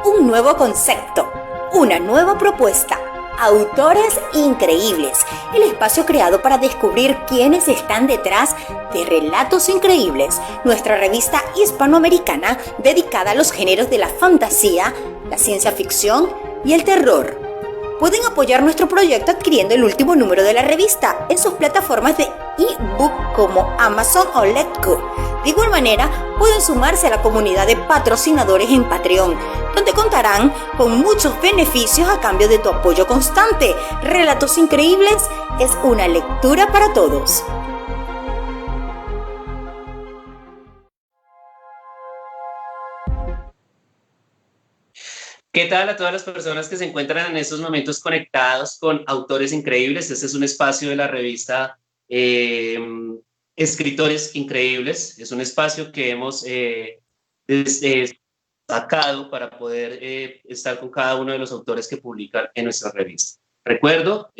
Un nuevo concepto, una nueva propuesta. Autores Increíbles, el espacio creado para descubrir quiénes están detrás de Relatos Increíbles, nuestra revista hispanoamericana dedicada a los géneros de la fantasía, la ciencia ficción y el terror. Pueden apoyar nuestro proyecto adquiriendo el último número de la revista en sus plataformas de ebook como Amazon o Letgo. De igual manera, pueden sumarse a la comunidad de patrocinadores en Patreon, donde contarán con muchos beneficios a cambio de tu apoyo constante. Relatos Increíbles es una lectura para todos. ¿Qué tal a todas las personas que se encuentran en estos momentos conectados con Autores Increíbles? Este es un espacio de la revista Escritores Increíbles. Es un espacio que hemos sacado para poder estar con cada uno de los autores que publican en nuestra revista. Recuerdo,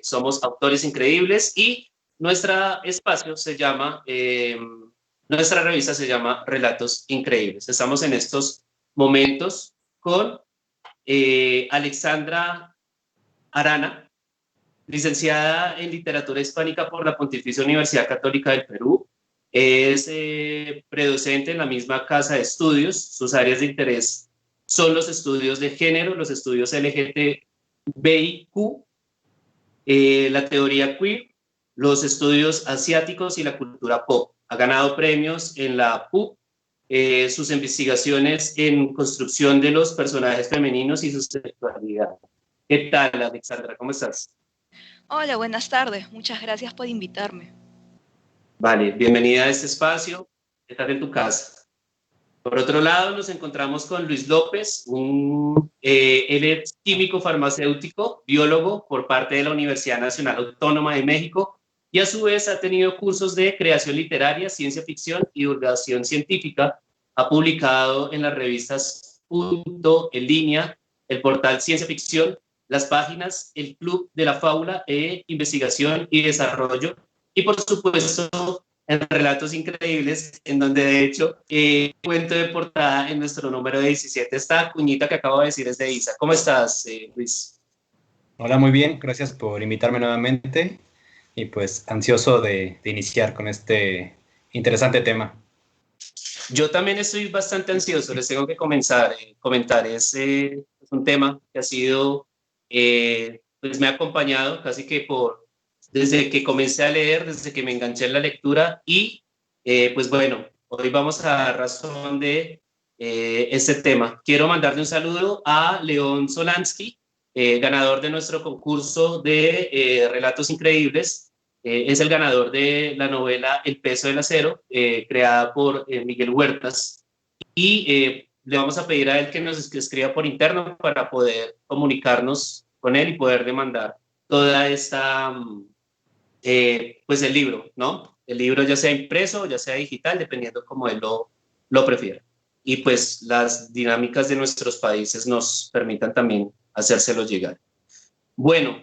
somos Autores Increíbles y nuestra espacio se llama, nuestra revista se llama Relatos Increíbles. Estamos en estos momentos con Alexandra Arana, licenciada en Literatura Hispánica por la Pontificia Universidad Católica del Perú. Es predocente en la misma casa de estudios. Sus áreas de interés son los estudios de género, los estudios LGTBIQ, la teoría queer, los estudios asiáticos y la cultura pop. Ha ganado premios en la PUC, sus investigaciones en construcción de los personajes femeninos y su sexualidad. ¿Qué tal, Alexandra? ¿Cómo estás? Hola, buenas tardes. Muchas gracias por invitarme. Vale, bienvenida a este espacio. Estás en tu casa. Por otro lado, nos encontramos con Luis López, él es químico farmacéutico, biólogo por parte de la Universidad Nacional Autónoma de México y a su vez ha tenido cursos de creación literaria, ciencia ficción y divulgación científica. Ha publicado en las revistas Punto, En Línea, el portal Ciencia Ficción, las páginas El Club de la Fábula e Investigación y Desarrollo y por supuesto en Relatos Increíbles, en donde de hecho cuento de portada en nuestro número 17. Esta cuñita que acabo de decir es de Isa. ¿Cómo estás, Luis? Hola, muy bien, gracias por invitarme nuevamente y pues ansioso de iniciar con este interesante tema. Yo también estoy bastante ansioso, les tengo que comentar. Es un tema que ha sido, pues me ha acompañado casi que desde que comencé a leer, desde que me enganché en la lectura y pues bueno, hoy vamos a dar razón de este tema. Quiero mandarle un saludo a León Solansky, ganador de nuestro concurso de Relatos Increíbles. Es el ganador de la novela El peso del acero, creada por Miguel Huertas. Y le vamos a pedir a él que nos escriba por interno para poder comunicarnos con él y poder demandar toda esta, pues el libro, ¿no? El libro ya sea impreso o ya sea digital, dependiendo como él lo prefiera. Y pues las dinámicas de nuestros países nos permitan también hacérselo llegar. Bueno,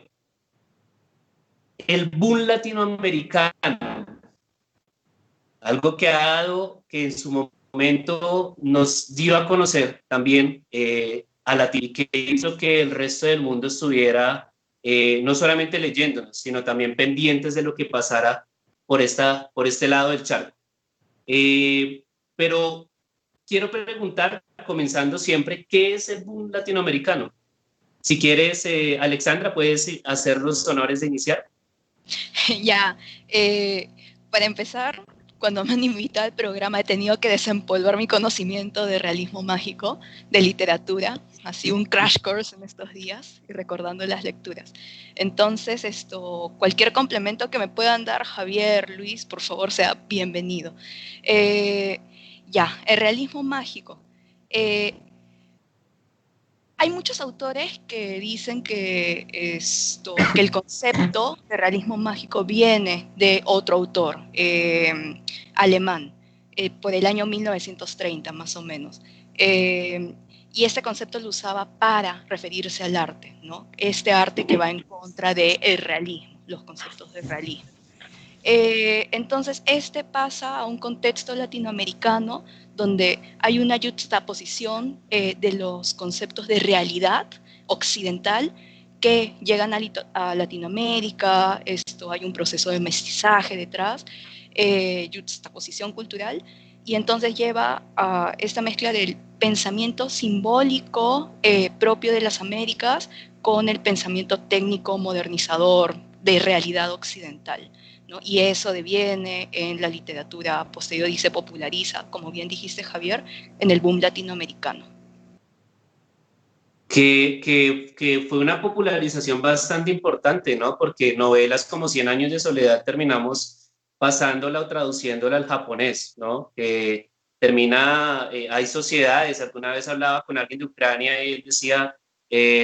el boom latinoamericano, algo que ha dado, que en su momento nos dio a conocer también a Latino y que hizo que el resto del mundo estuviera no solamente leyéndonos, sino también pendientes de lo que pasara por este lado del charco. Pero quiero preguntar, comenzando siempre, ¿qué es el boom latinoamericano? Si quieres, Alexandra, puedes hacer los honores de iniciar. Ya, para empezar, cuando me han invitado al programa he tenido que desempolvar mi conocimiento de realismo mágico, de literatura, así un crash course en estos días y recordando las lecturas. Entonces, cualquier complemento que me puedan dar, Javier, Luis, por favor, sea bienvenido. El realismo mágico. Hay muchos autores que dicen que el concepto de realismo mágico viene de otro autor alemán, por el año 1930 más o menos. Y este concepto lo usaba para referirse al arte, ¿no? Este arte que va en contra del realismo, los conceptos de realismo. Entonces, este pasa a un contexto latinoamericano donde hay una juxtaposición de los conceptos de realidad occidental que llegan a Latinoamérica. Esto hay un proceso de mestizaje detrás, juxtaposición cultural, y entonces lleva a esta mezcla del pensamiento simbólico propio de las Américas con el pensamiento técnico modernizador de realidad occidental, ¿no? Y eso deviene en la literatura posterior y se populariza, como bien dijiste, Javier, en el boom latinoamericano. Que fue una popularización bastante importante, ¿no? Porque novelas como Cien años de soledad terminamos pasándola o traduciéndola al japonés, ¿no? Hay sociedades, alguna vez hablaba con alguien de Ucrania y él decía,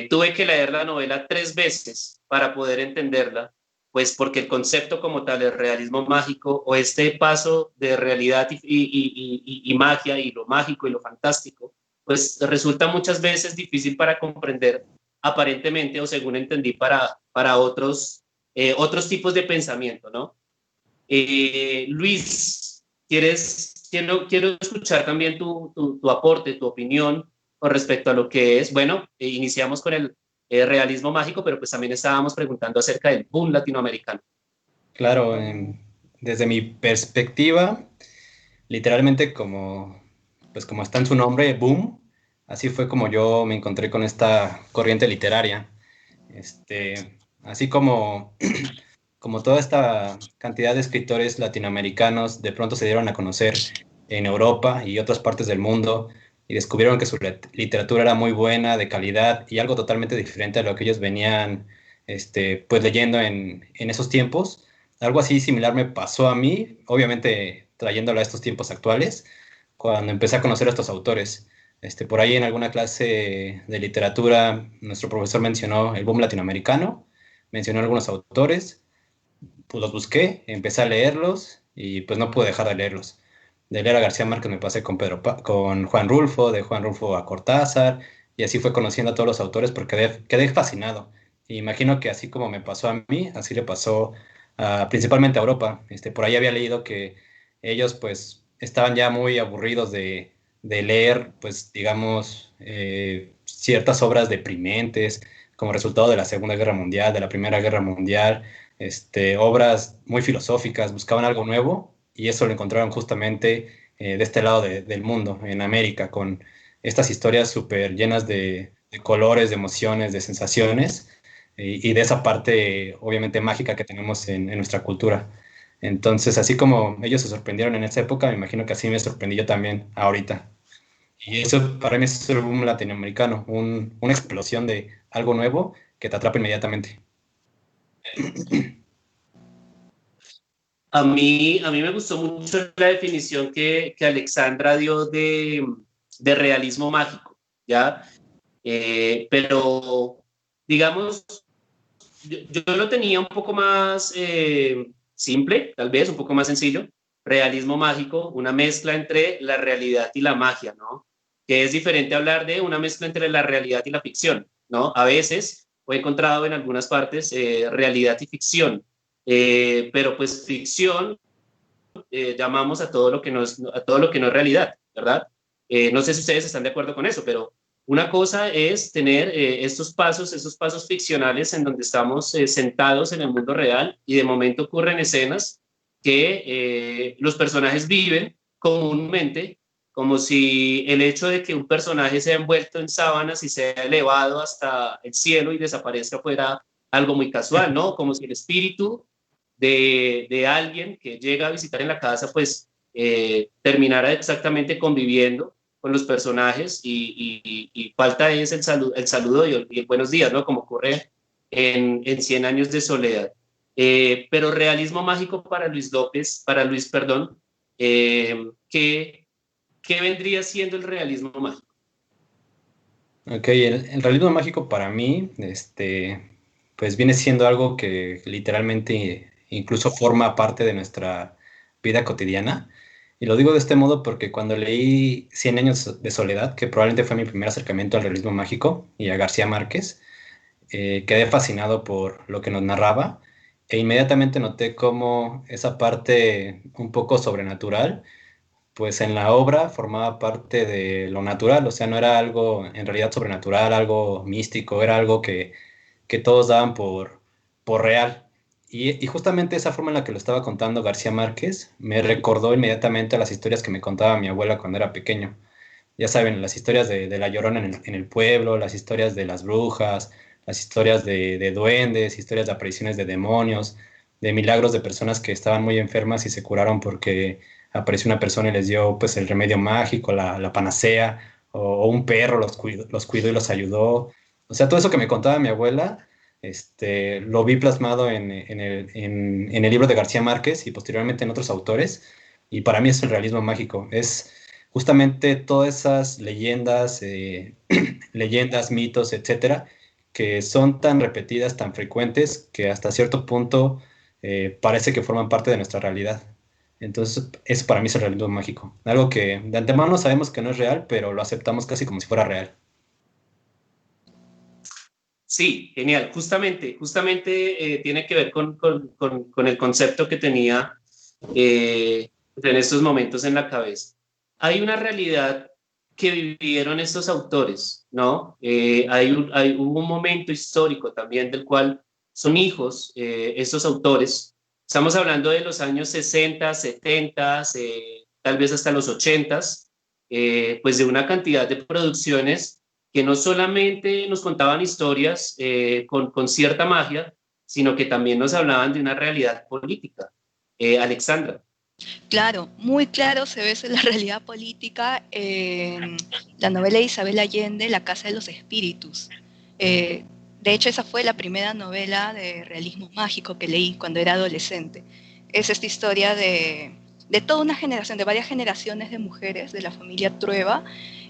tuve que leer la novela 3 veces para poder entenderla, pues porque el concepto como tal, el realismo mágico o este paso de realidad y magia y lo mágico y lo fantástico, pues resulta muchas veces difícil para comprender aparentemente o según entendí para otros tipos de pensamiento, ¿no? Luis, quiero escuchar también tu aporte, tu opinión con respecto a lo que es, bueno, iniciamos con el realismo mágico, pero pues también estábamos preguntando acerca del boom latinoamericano. Claro, desde mi perspectiva, literalmente pues como está en su nombre, boom, así fue como yo me encontré con esta corriente literaria. Así como toda esta cantidad de escritores latinoamericanos de pronto se dieron a conocer en Europa y otras partes del mundo y descubrieron que su literatura era muy buena, de calidad y algo totalmente diferente a lo que ellos venían pues leyendo en esos tiempos. Algo así similar me pasó a mí, obviamente trayéndolo a estos tiempos actuales, cuando empecé a conocer a estos autores. Por ahí en alguna clase de literatura, nuestro profesor mencionó el boom latinoamericano, mencionó algunos autores, pues los busqué, empecé a leerlos y pues no pude dejar de leerlos. De leer a García Márquez me pasé con Juan Rulfo, de Juan Rulfo a Cortázar, y así fue conociendo a todos los autores porque quedé fascinado. Y imagino que así como me pasó a mí, así le pasó principalmente a Europa. Por ahí había leído que ellos pues estaban ya muy aburridos de leer, pues digamos, ciertas obras deprimentes como resultado de la Segunda Guerra Mundial, de la Primera Guerra Mundial, obras muy filosóficas, buscaban algo nuevo y eso lo encontraron justamente de este lado del mundo, en América, con estas historias súper llenas de colores, de emociones, de sensaciones y de esa parte obviamente mágica que tenemos en nuestra cultura. Entonces, así como ellos se sorprendieron en esa época, me imagino que así me sorprendí yo también ahorita. Y eso para mí es el boom latinoamericano, una explosión de algo nuevo que te atrapa inmediatamente. A mí me gustó mucho la definición que Alexandra dio de realismo mágico, ¿ya? Pero, digamos, yo lo tenía un poco más simple, tal vez, un poco más sencillo. Realismo mágico, una mezcla entre la realidad y la magia, ¿no? Que es diferente hablar de una mezcla entre la realidad y la ficción, ¿no? A veces, he encontrado en algunas partes realidad y ficción, pero pues ficción llamamos a todo lo que no es realidad, ¿verdad? No sé si ustedes están de acuerdo con eso, pero una cosa es tener esos pasos ficcionales en donde estamos sentados en el mundo real y de momento ocurren escenas que los personajes viven comúnmente, como si el hecho de que un personaje sea envuelto en sábanas y sea elevado hasta el cielo y desaparezca fuera algo muy casual, ¿no? Como si el espíritu de alguien que llega a visitar en la casa, pues terminara exactamente conviviendo con los personajes y falta es el saludo y el buenos días, ¿no? Como ocurre en 100 años de soledad. Pero realismo mágico para Luis López, para Luis, perdón, ¿qué vendría siendo el realismo mágico? Ok, el realismo mágico para mí, pues viene siendo algo que literalmente incluso forma parte de nuestra vida cotidiana. Y lo digo de este modo porque cuando leí Cien años de soledad, que probablemente fue mi primer acercamiento al realismo mágico y a García Márquez, quedé fascinado por lo que nos narraba e inmediatamente noté cómo esa parte un poco sobrenatural, pues en la obra formaba parte de lo natural, o sea, no era algo en realidad sobrenatural, algo místico, era algo que todos daban por real. Y justamente esa forma en la que lo estaba contando García Márquez me recordó inmediatamente a las historias que me contaba mi abuela cuando era pequeño. Ya saben, las historias de La Llorona en el pueblo, las historias de las brujas, las historias de duendes, historias de apariciones de demonios, de milagros de personas que estaban muy enfermas y se curaron porque apareció una persona y les dio pues el remedio mágico, la panacea, o un perro los cuidó y los ayudó. O sea, todo eso que me contaba mi abuela, lo vi plasmado en el libro de García Márquez y posteriormente en otros autores, y para mí es el realismo mágico. Es justamente todas esas leyendas, leyendas, mitos, etcétera, que son tan repetidas, tan frecuentes, que hasta cierto punto parece que forman parte de nuestra realidad. Entonces, eso para mí es el realismo mágico. Algo que de antemano sabemos que no es real, pero lo aceptamos casi como si fuera real. Sí, genial. Justamente tiene que ver con el concepto que tenía en estos momentos en la cabeza. Hay una realidad que vivieron estos autores, ¿no? Hubo un momento histórico también del cual son hijos estos autores. Estamos hablando de los años 60, 70, tal vez hasta los 80, pues de una cantidad de producciones que no solamente nos contaban historias con cierta magia, sino que también nos hablaban de una realidad política. Alexandra. Claro, muy claro se ve eso en la realidad política en la novela de Isabel Allende, La Casa de los Espíritus. De hecho, esa fue la primera novela de realismo mágico que leí cuando era adolescente. Es esta historia de toda una generación, de varias generaciones de mujeres de la familia Trueba,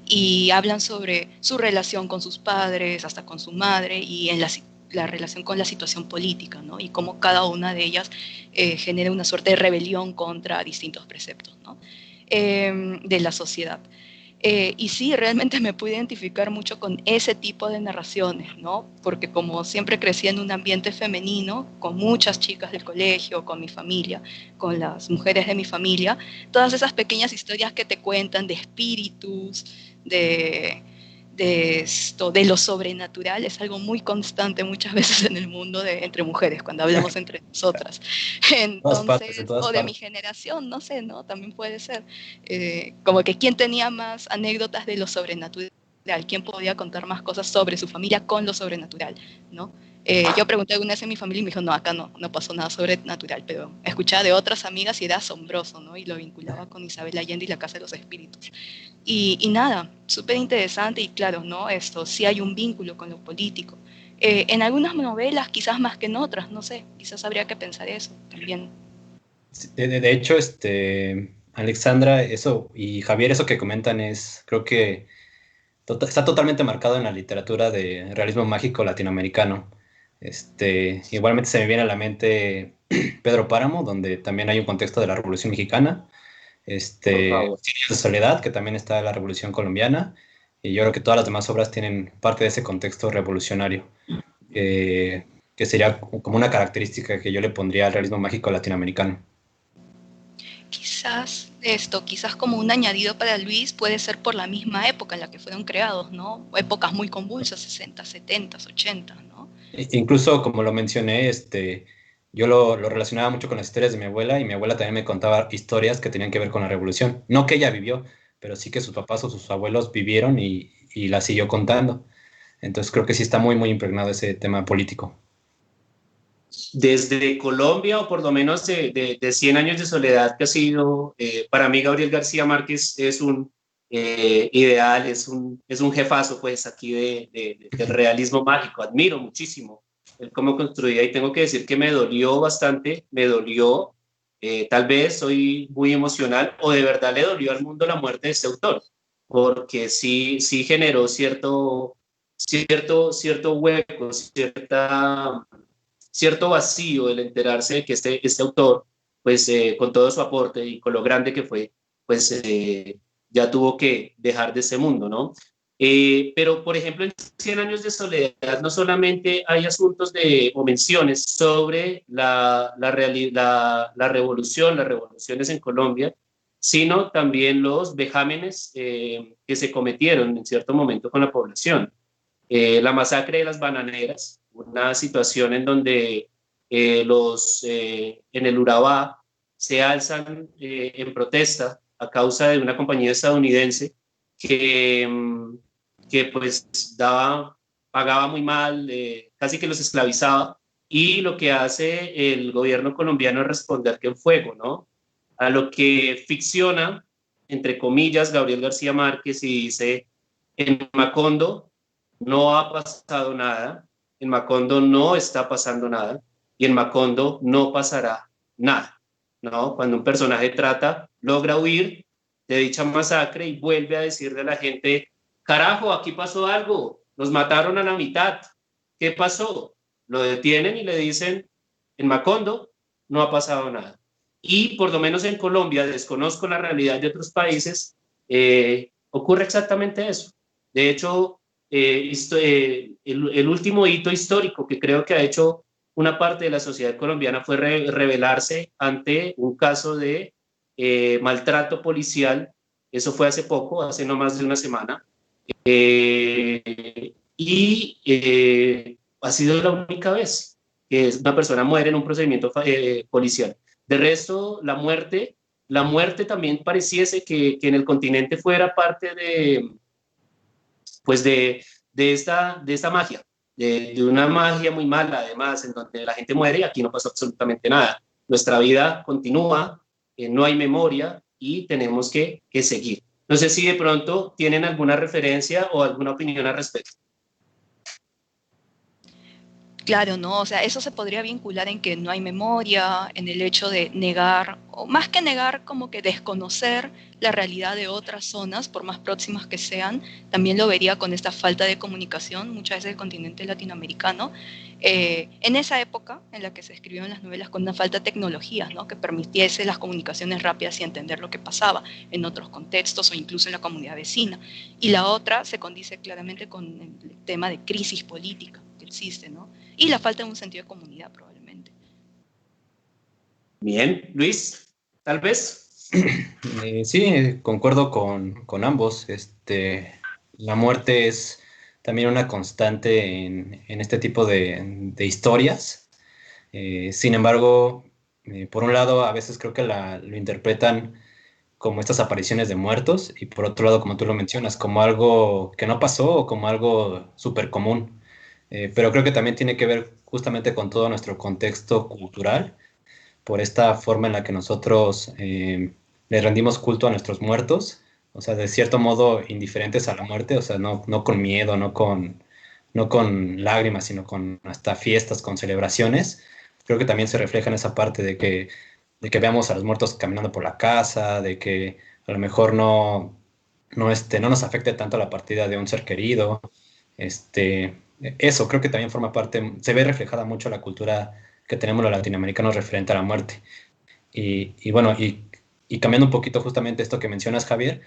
y hablan sobre su relación con sus padres, hasta con su madre, y en la relación con la situación política, ¿no? Y cómo cada una de ellas genera una suerte de rebelión contra distintos preceptos, ¿no? De la sociedad. Y sí, realmente me pude identificar mucho con ese tipo de narraciones, ¿no? Porque como siempre crecí en un ambiente femenino, con muchas chicas del colegio, con mi familia, con las mujeres de mi familia, todas esas pequeñas historias que te cuentan de espíritus, de, de lo sobrenatural, es algo muy constante muchas veces en el mundo entre mujeres, cuando hablamos entre nosotras. Entonces, o de mi generación, no sé, ¿no? También puede ser. Como que quién tenía más anécdotas de lo sobrenatural, quién podía contar más cosas sobre su familia con lo sobrenatural, ¿no? Yo pregunté alguna vez en mi familia y me dijo, no, acá no pasó nada sobrenatural, pero escuchaba de otras amigas y era asombroso, ¿no? Y lo vinculaba con Isabel Allende y La Casa de los Espíritus. Y nada, súper interesante y claro, ¿no? Esto sí hay un vínculo con lo político. En algunas novelas, quizás más que en otras, no sé, quizás habría que pensar eso también. De hecho, Alexandra, eso y Javier, eso que comentan creo que está totalmente marcado en la literatura de realismo mágico latinoamericano. Igualmente se me viene a la mente Pedro Páramo, donde también hay un contexto de la Revolución Mexicana. Cien años de soledad, que también está la Revolución Colombiana, y yo creo que todas las demás obras tienen parte de ese contexto revolucionario, que sería como una característica que yo le pondría al realismo mágico latinoamericano. Quizás como un añadido para Luis puede ser por la misma época en la que fueron creados, ¿no? Épocas muy convulsas, 60, 70, 80, ¿no? Incluso, como lo mencioné, yo lo relacionaba mucho con las historias de mi abuela, y mi abuela también me contaba historias que tenían que ver con la revolución. No que ella vivió, pero sí que sus papás o sus abuelos vivieron y la siguió contando. Entonces creo que sí está muy, muy impregnado ese tema político. Desde Colombia, o por lo menos de 100 años de soledad, que ha sido, para mí Gabriel García Márquez es un ideal, es un jefazo pues aquí del realismo mágico. Admiro muchísimo el cómo construía, y tengo que decir que me dolió bastante, tal vez soy muy emocional, o de verdad le dolió al mundo la muerte de este autor, porque sí generó cierto hueco, cierto vacío el enterarse de que este autor, pues con todo su aporte y con lo grande que fue, pues ya tuvo que dejar de ese mundo, ¿no? Pero, por ejemplo, en 100 años de soledad no solamente hay asuntos o menciones sobre la revolución, las revoluciones en Colombia, sino también los vejámenes que se cometieron en cierto momento con la población. La masacre de las bananeras, una situación en donde en el Urabá se alzan en protesta a causa de una compañía estadounidense que, que pues pagaba muy mal, casi que los esclavizaba, y lo que hace el gobierno colombiano es responder que en fuego, ¿no? A lo que ficciona, entre comillas, Gabriel García Márquez y dice, en Macondo no ha pasado nada, en Macondo no está pasando nada, y en Macondo no pasará nada, ¿no? Cuando un personaje logra huir de dicha masacre y vuelve a decirle a la gente, carajo, aquí pasó algo, nos mataron a la mitad, ¿qué pasó? Lo detienen y le dicen, en Macondo no ha pasado nada. Y por lo menos en Colombia, desconozco la realidad de otros países, ocurre exactamente eso. De hecho, el último hito histórico que creo que ha hecho una parte de la sociedad colombiana fue rebelarse ante un caso de maltrato policial. Eso fue hace poco, hace no más de una semana. Ha sido la única vez que una persona muere en un procedimiento policial. De resto, la muerte también pareciese que en el continente fuera parte pues de esta magia, de una magia muy mala además, en donde la gente muere y aquí no pasó absolutamente nada. Nuestra vida continúa, no hay memoria y tenemos que seguir. No sé si de pronto tienen alguna referencia o alguna opinión al respecto. Claro, ¿no? O sea, eso se podría vincular en que no hay memoria, en el hecho de negar, o más que negar, como que desconocer la realidad de otras zonas, por más próximas que sean. También lo vería con esta falta de comunicación, muchas veces del continente latinoamericano. En esa época en la que se escribieron las novelas con una falta de tecnologías, ¿no? Que permitiese las comunicaciones rápidas y entender lo que pasaba en otros contextos o incluso en la comunidad vecina. Y la otra se condice claramente con el tema de crisis política que existe, ¿no? Y la falta de un sentido de comunidad, probablemente. Bien, Luis, tal vez. Sí, concuerdo con ambos. La muerte es también una constante en este tipo de historias. Sin embargo, por un lado, a veces creo que lo interpretan como estas apariciones de muertos y por otro lado, como tú lo mencionas, como algo que no pasó o como algo súper común. Pero creo que también tiene que ver justamente con todo nuestro contexto cultural, por esta forma en la que nosotros le rendimos culto a nuestros muertos, o sea, de cierto modo indiferentes a la muerte, o sea, no con miedo, no con lágrimas, sino con hasta fiestas, con celebraciones. Creo que también se refleja en esa parte de que veamos a los muertos caminando por la casa, de que a lo mejor no nos afecte tanto la partida de un ser querido. Eso creo que también forma parte, se ve reflejada mucho la cultura que tenemos los latinoamericanos referente a la muerte. Y bueno, y cambiando un poquito justamente esto que mencionas, Javier,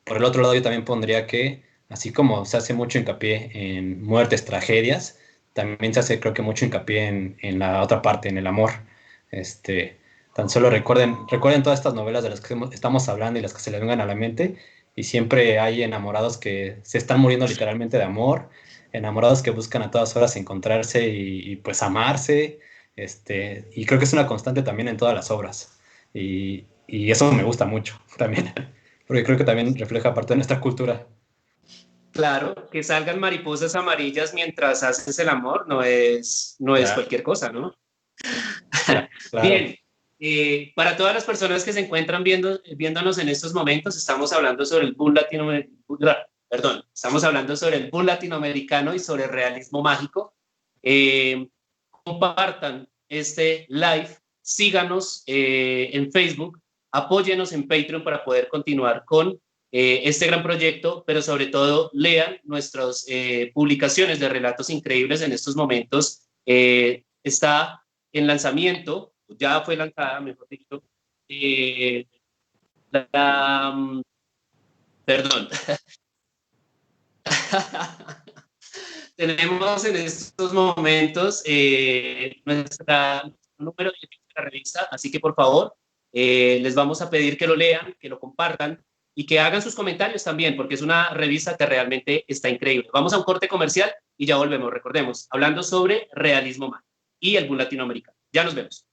por el otro lado yo también pondría que, así como se hace mucho hincapié en muertes, tragedias, también se hace creo que mucho hincapié en la otra parte, en el amor. Tan solo recuerden todas estas novelas de las que estamos hablando y las que se les vengan a la mente, y siempre hay enamorados que se están muriendo literalmente de amor, enamorados que buscan a todas horas encontrarse y pues amarse, y creo que es una constante también en todas las obras, y eso me gusta mucho también, porque creo que también refleja parte de nuestra cultura. Claro, que salgan mariposas amarillas mientras haces el amor no es Claro. cualquier cosa, ¿no? Claro. Bien, para todas las personas que se encuentran viéndonos en estos momentos, estamos hablando sobre el boom estamos hablando sobre el boom latinoamericano y sobre el realismo mágico. Compartan este live, síganos en Facebook, apóyenos en Patreon para poder continuar con este gran proyecto, pero sobre todo lean nuestras publicaciones de relatos increíbles en estos momentos. Está en lanzamiento, ya fue lanzada, mejor dicho, perdón, Tenemos en estos momentos nuestro número de la revista, así que por favor les vamos a pedir que lo lean, que lo compartan y que hagan sus comentarios también, porque es una revista que realmente está increíble. Vamos a un corte comercial y ya volvemos, recordemos, hablando sobre realismo mágico y el boom latinoamericano. Ya nos vemos.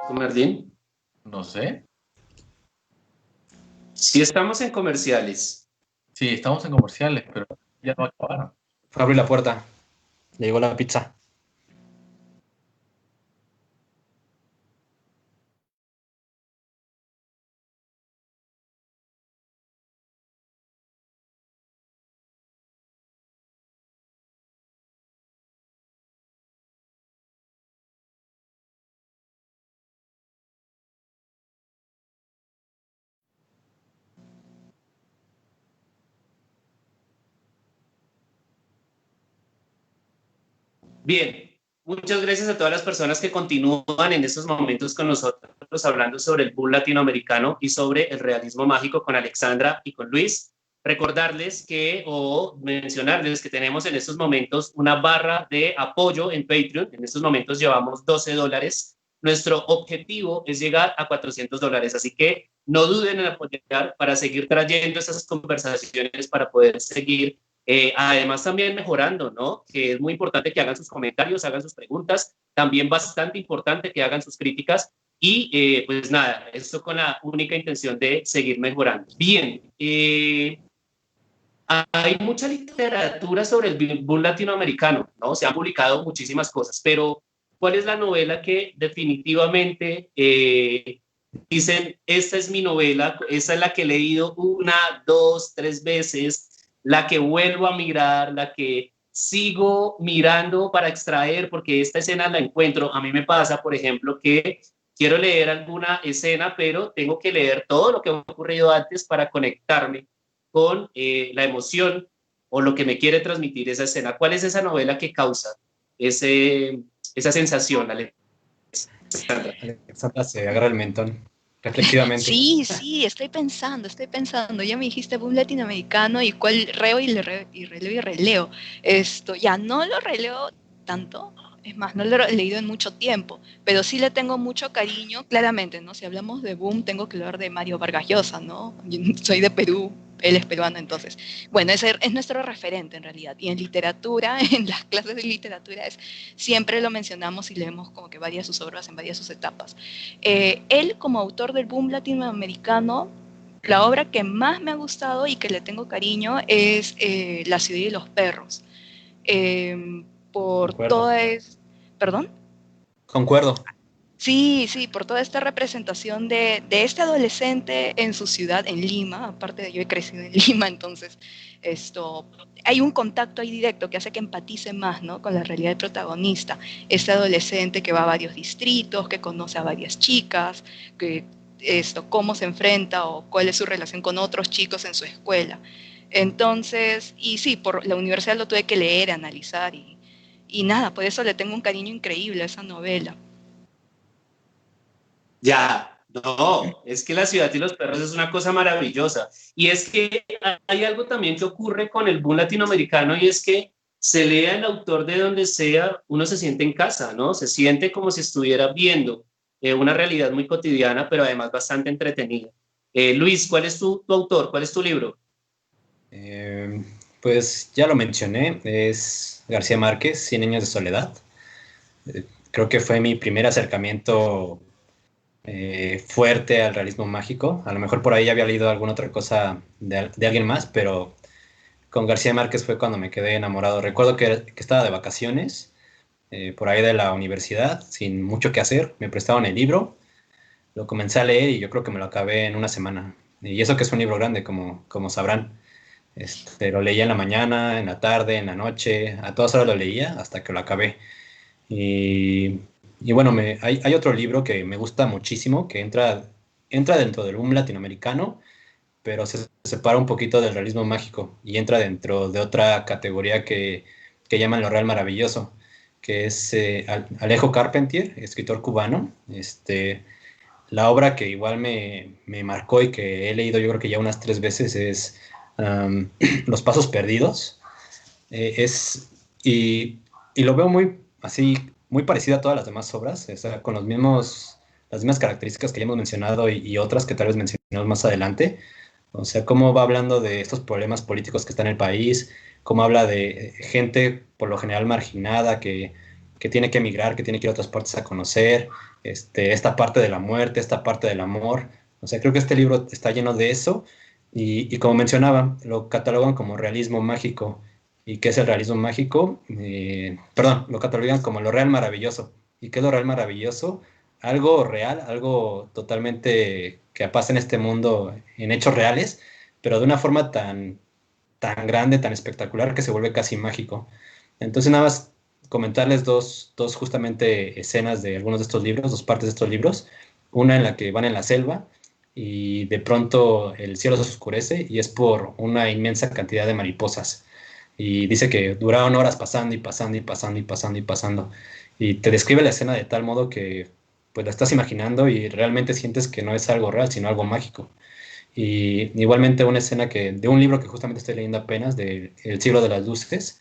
Martín. No sé. Sí estamos en comerciales. Sí, estamos en comerciales, pero ya no acabaron. Fue a abrir la puerta. Le llegó la pizza. Bien, muchas gracias a todas las personas que continúan en estos momentos con nosotros hablando sobre el boom latinoamericano y sobre el realismo mágico con Alexandra y con Luis. Recordarles que, o mencionarles que tenemos en estos momentos una barra de apoyo en Patreon. En estos momentos llevamos $12. Nuestro objetivo es llegar a $400, así que no duden en apoyar para seguir trayendo esas conversaciones, para poder seguir además también mejorando, ¿no? Que es muy importante que hagan sus comentarios, hagan sus preguntas, también bastante importante que hagan sus críticas y pues nada, esto con la única intención de seguir mejorando. Bien, hay mucha literatura sobre el boom latinoamericano, ¿no? Se han publicado muchísimas cosas, pero ¿cuál es la novela que definitivamente dicen, esta es mi novela, esta es la que he leído 1, 2, 3 veces, la que vuelvo a mirar, la que sigo mirando para extraer, porque esta escena la encuentro? A mí me pasa, por ejemplo, que quiero leer alguna escena, pero tengo que leer todo lo que ha ocurrido antes para conectarme con la emoción o lo que me quiere transmitir esa escena. ¿Cuál es esa novela que causa esa sensación, Alexandra? Alexandra se agarra el mentón. reflexivamente. Sí, estoy pensando, ya me dijiste boom latinoamericano y cuál reo y, releo y releo. Esto, ya no lo releo tanto, es más, no lo he leído en mucho tiempo, pero sí le tengo mucho cariño, claramente, ¿no? Si hablamos de boom, tengo que hablar de Mario Vargas Llosa, ¿no? Yo soy de Perú, él es peruano, entonces, bueno, ese es nuestro referente en realidad. Y en literatura, en las clases de literatura, siempre lo mencionamos y leemos como que varias de sus obras en varias de sus etapas. Él, como autor del boom latinoamericano, la obra que más me ha gustado y que le tengo cariño es La ciudad y los perros. Por Concuerdo. toda ¿Perdón? Concuerdo. Sí, por toda esta representación de este adolescente en su ciudad, en Lima. Aparte de yo he crecido en Lima, entonces hay un contacto ahí directo que hace que empatice más, ¿no? Con la realidad del protagonista. Este adolescente que va a varios distritos, que conoce a varias chicas, que cómo se enfrenta o cuál es su relación con otros chicos en su escuela. Entonces, y sí, por la universidad lo tuve que leer, analizar y nada, por eso le tengo un cariño increíble a esa novela. Ya, no, es que La ciudad y los perros es una cosa maravillosa. Y es que hay algo también que ocurre con el boom latinoamericano y es que se lea el autor de donde sea, uno se siente en casa, ¿no? Se siente como si estuviera viendo una realidad muy cotidiana, pero además bastante entretenida. Luis, ¿cuál es tu autor? ¿Cuál es tu libro? Eh, pues ya lo mencioné, es García Márquez, Cien años de soledad. Creo que fue mi primer acercamiento fuerte al realismo mágico. A lo mejor por ahí ya había leído alguna otra cosa de alguien más, pero con García Márquez fue cuando me quedé enamorado. Recuerdo que estaba de vacaciones por ahí de la universidad, sin mucho que hacer. Me prestaban el libro, lo comencé a leer y yo creo que me lo acabé en una semana. Y eso que es un libro grande, como sabrán. Lo leía en la mañana, en la tarde, en la noche, a todas horas lo leía hasta que lo acabé. Y, y bueno, hay otro libro que me gusta muchísimo, que entra dentro del boom latinoamericano, pero se separa un poquito del realismo mágico y entra dentro de otra categoría que llaman lo real maravilloso, que es Alejo Carpentier, escritor cubano. La obra que igual me marcó y que he leído yo creo que ya unas 3 veces es Los Pasos Perdidos. Es, y lo veo muy así, muy parecido a todas las demás obras, o sea, con las mismas características que ya hemos mencionado y otras que tal vez mencionemos más adelante. O sea, cómo va hablando de estos problemas políticos que está en el país, cómo habla de gente por lo general marginada que tiene que emigrar, que tiene que ir a otras partes a conocer, esta parte de la muerte, esta parte del amor. O sea, creo que este libro está lleno de eso y como mencionaba, lo catalogan como realismo mágico. ¿Y qué es el realismo mágico? Perdón, lo catalogan como lo real maravilloso. ¿Y qué es lo real maravilloso? Algo real, algo totalmente que pasa en este mundo en hechos reales, pero de una forma tan grande, tan espectacular que se vuelve casi mágico. Entonces nada más comentarles dos justamente escenas de algunos de estos libros, dos partes de estos libros. Una en la que van en la selva y de pronto el cielo se oscurece y es por una inmensa cantidad de mariposas. Y dice que duraron horas pasando y pasando y pasando y pasando y pasando. Y te describe la escena de tal modo que pues la estás imaginando y realmente sientes que no es algo real, sino algo mágico. Y igualmente una escena de un libro que justamente estoy leyendo apenas, de El siglo de las luces,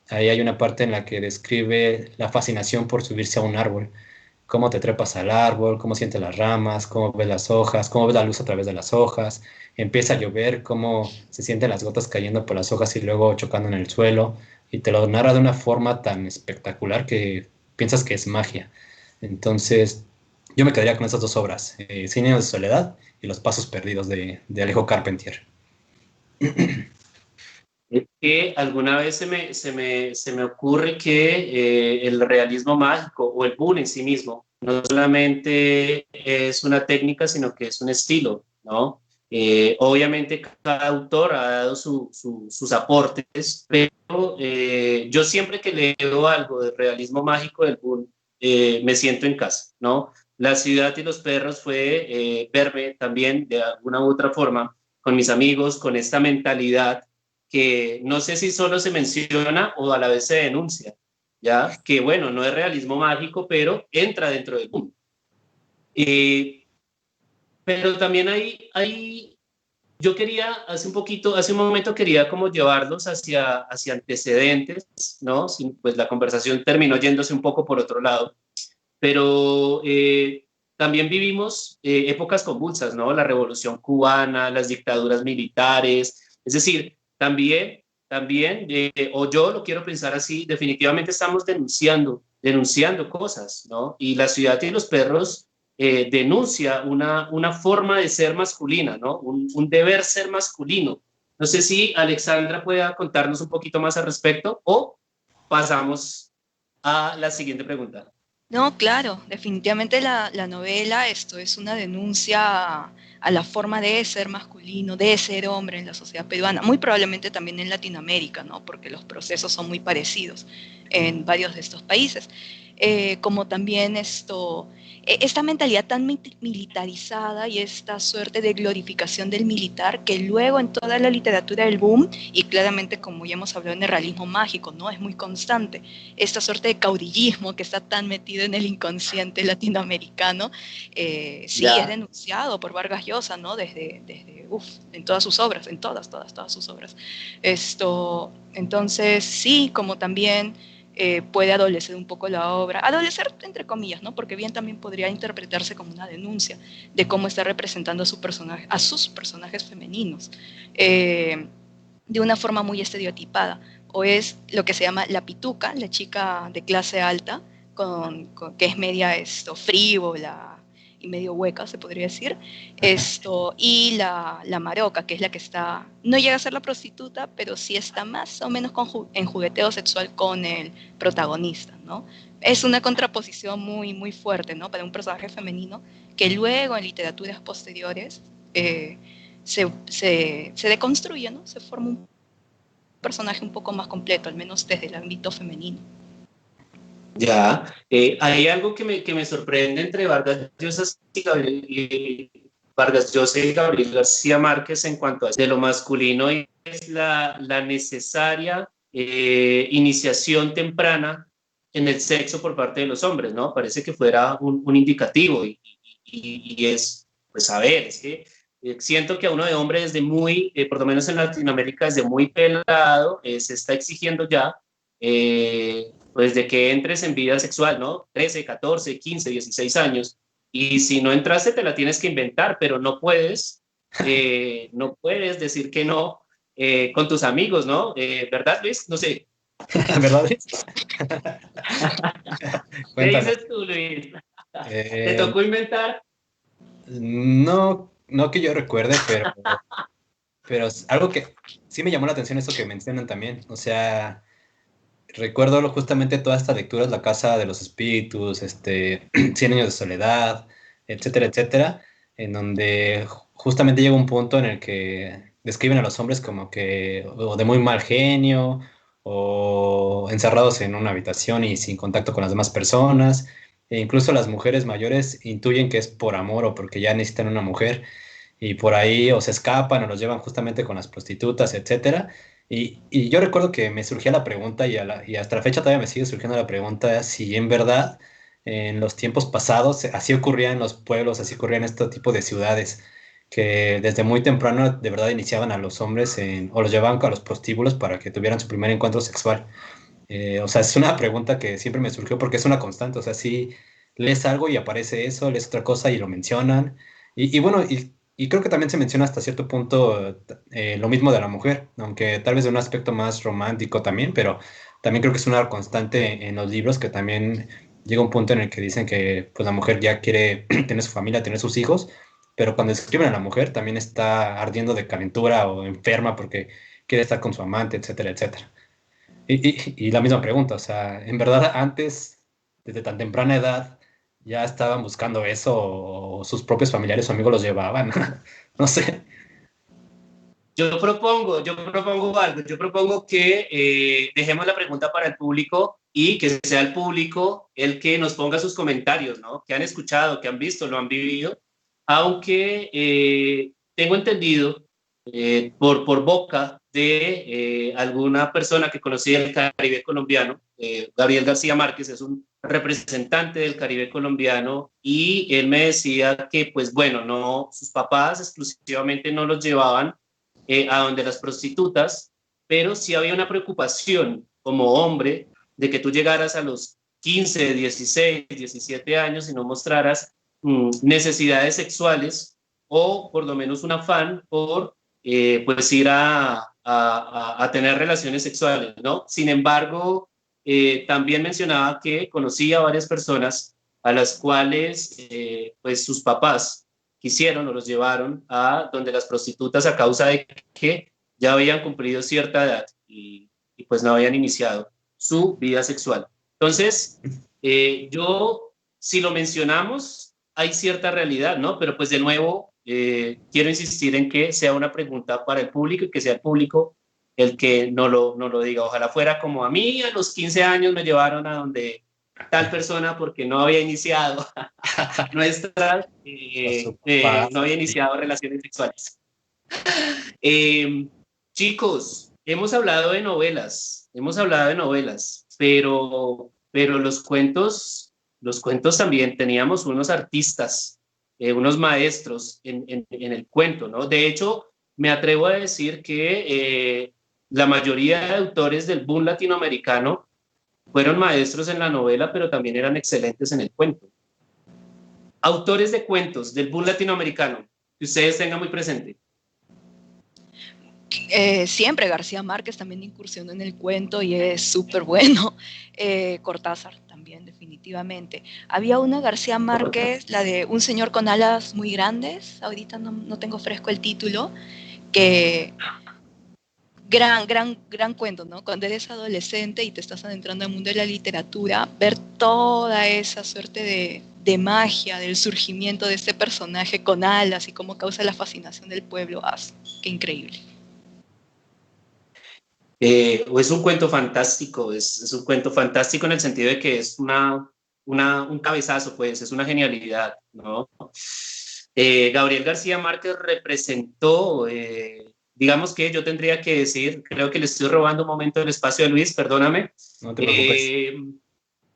ahí hay una parte en la que describe la fascinación por subirse a un árbol, cómo te trepas al árbol, cómo sientes las ramas, cómo ves las hojas, cómo ves la luz a través de las hojas, empieza a llover, cómo se sienten las gotas cayendo por las hojas y luego chocando en el suelo, y te lo narra de una forma tan espectacular que piensas que es magia. Entonces, yo me quedaría con esas dos obras, Cien años de soledad y Los pasos perdidos de Alejo Carpentier. Es que alguna vez se me ocurre que el realismo mágico o el boom en sí mismo no solamente es una técnica, sino que es un estilo, ¿no? Obviamente cada autor ha dado sus aportes, pero yo siempre que leo algo de realismo mágico del boom, me siento en casa, ¿no? La ciudad y los perros fue verme también de alguna u otra forma con mis amigos, con esta mentalidad que no sé si solo se menciona o a la vez se denuncia, ¿ya? Que bueno, no es realismo mágico, pero entra dentro del boom. pero también yo quería, hace un momento quería como llevarlos hacia antecedentes, ¿no? Pues la conversación terminó yéndose un poco por otro lado, pero también vivimos épocas convulsas, ¿no? La Revolución Cubana, las dictaduras militares, es decir, o yo lo quiero pensar así, definitivamente estamos denunciando cosas, ¿no? Y La ciudad y los perros denuncia una forma de ser masculina, ¿no? Un deber ser masculino. No sé si Alexandra pueda contarnos un poquito más al respecto o pasamos a la siguiente pregunta. No, claro, definitivamente la novela, esto es una denuncia a la forma de ser masculino, de ser hombre en la sociedad peruana, muy probablemente también en Latinoamérica, ¿no? Porque los procesos son muy parecidos en varios de estos países. Como también esta mentalidad tan militarizada y esta suerte de glorificación del militar que luego en toda la literatura del boom, y claramente como ya hemos hablado en el realismo mágico, ¿no? Es muy constante, esta suerte de caudillismo que está tan metido en el inconsciente latinoamericano, sí, es denunciado por Vargas Llosa, ¿no? En todas sus obras, en todas sus obras. Entonces, sí, como también puede adolecer un poco la obra, adolecer entre comillas, ¿no? Porque bien también podría interpretarse como una denuncia de cómo está representando a sus personajes femeninos de una forma muy estereotipada, o es lo que se llama la pituca, la chica de clase alta, que es media frívola y medio hueca, se podría decir, y la maroca, que es la que no llega a ser la prostituta, pero sí está más o menos en jugueteo sexual con el protagonista, ¿no? Es una contraposición muy, muy fuerte, ¿no? Para un personaje femenino que luego en literaturas posteriores se deconstruye, ¿no? Se forma un personaje un poco más completo, al menos desde el ámbito femenino. Ya, hay algo que me sorprende entre Vargas Llosa y Gabriel García Márquez en cuanto a de lo masculino, y es la necesaria iniciación temprana en el sexo por parte de los hombres, ¿no? Parece que fuera un indicativo y es, pues a ver, es que siento que a uno de hombre desde por lo menos en Latinoamérica, desde muy pelado, se está exigiendo ya pues de que entres en vida sexual, ¿no? 13, 14, 15, 16 años, y si no entraste te la tienes que inventar, pero no puedes decir que no con tus amigos, ¿no? ¿Verdad, Luis? No sé. ¿Verdad, Luis? ¿Qué dices tú, Luis? ¿Te tocó inventar? No que yo recuerde, pero algo que sí me llamó la atención eso que mencionan también, o sea, recuerdo justamente todas estas lecturas, La Casa de los Espíritus, 100 años de soledad, etcétera, etcétera, en donde justamente llega un punto en el que describen a los hombres como que o de muy mal genio o encerrados en una habitación y sin contacto con las demás personas, e incluso las mujeres mayores intuyen que es por amor o porque ya necesitan una mujer y por ahí o se escapan o los llevan justamente con las prostitutas, etcétera. Y yo recuerdo que me surgía la pregunta y hasta la fecha todavía me sigue surgiendo la pregunta si en verdad en los tiempos pasados así ocurría en los pueblos, así ocurría en este tipo de ciudades, que desde muy temprano de verdad iniciaban a los hombres o los llevaban a los prostíbulos para que tuvieran su primer encuentro sexual. O sea, es una pregunta que siempre me surgió porque es una constante, o sea, si lees algo y aparece eso, lees otra cosa y lo mencionan. Y bueno, y creo que también se menciona hasta cierto punto lo mismo de la mujer, aunque tal vez de un aspecto más romántico también, pero también creo que es una constante en los libros que también llega un punto en el que dicen que pues, la mujer ya quiere tener su familia, tener sus hijos, pero cuando escriben a la mujer también está ardiendo de calentura o enferma porque quiere estar con su amante, etcétera, etcétera. Y la misma pregunta, o sea, ¿en verdad antes, desde tan temprana edad, ya estaban buscando eso o sus propios familiares o amigos los llevaban? No sé. Yo propongo algo, yo propongo que dejemos la pregunta para el público y que sea el público el que nos ponga sus comentarios, ¿no? Que han escuchado, que han visto, lo han vivido, aunque tengo entendido por boca de alguna persona que conocía el Caribe colombiano, Gabriel García Márquez es un representante del Caribe colombiano, y él me decía que, pues bueno, no, sus papás exclusivamente no los llevaban a donde las prostitutas, pero sí había una preocupación como hombre de que tú llegaras a los 15, 16, 17 años y no mostraras necesidades sexuales o por lo menos un afán por pues ir a tener relaciones sexuales, ¿no? Sin embargo, también mencionaba que conocía a varias personas a las cuales pues sus papás quisieron o los llevaron a donde las prostitutas a causa de que ya habían cumplido cierta edad y pues no habían iniciado su vida sexual. Entonces, si lo mencionamos, hay cierta realidad, ¿no? Pero pues de nuevo, quiero insistir en que sea una pregunta para el público y que sea el público el que no lo diga. Ojalá fuera como a mí a los 15 años me llevaron a donde tal persona porque no había iniciado no había iniciado relaciones sexuales. Chicos, hemos hablado de novelas, pero los cuentos también teníamos unos artistas, unos maestros en el cuento, ¿no? De hecho, me atrevo a decir que la mayoría de autores del boom latinoamericano fueron maestros en la novela, pero también eran excelentes en el cuento. Autores de cuentos del boom latinoamericano, que ustedes tengan muy presente. Siempre García Márquez también incursionó en el cuento y es súper bueno. Cortázar también, definitivamente. Había una García Márquez, la de Un señor con alas muy grandes, ahorita no tengo fresco el título, que gran cuento, ¿no? Cuando eres adolescente y te estás adentrando en el mundo de la literatura, ver toda esa suerte de magia, del surgimiento de este personaje con alas y cómo causa la fascinación del pueblo, qué increíble. Es un cuento fantástico, es un cuento fantástico en el sentido de que es un cabezazo, pues, es una genialidad, ¿no? Gabriel García Márquez representó, digamos que yo tendría que decir, creo que le estoy robando un momento del espacio a Luis, perdóname. No te preocupes.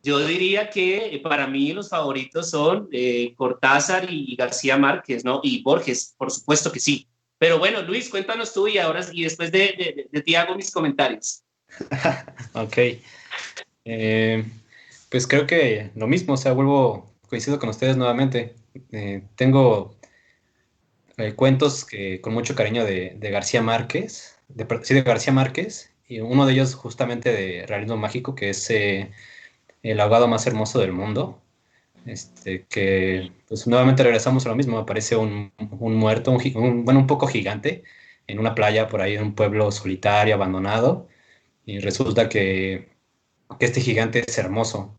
Yo diría que para mí los favoritos son Cortázar y García Márquez, ¿no? Y Borges, por supuesto que sí. Pero bueno, Luis, cuéntanos tú y después de ti hago mis comentarios. Ok. Pues creo que lo mismo, o sea, coincido con ustedes nuevamente. Tengo cuentos con mucho cariño de García Márquez, de García Márquez, y uno de ellos justamente de realismo mágico, que es El ahogado más hermoso del mundo. Que pues nuevamente regresamos a lo mismo, aparece un muerto, un poco gigante, en una playa por ahí, en un pueblo solitario, abandonado, y resulta que este gigante es hermoso.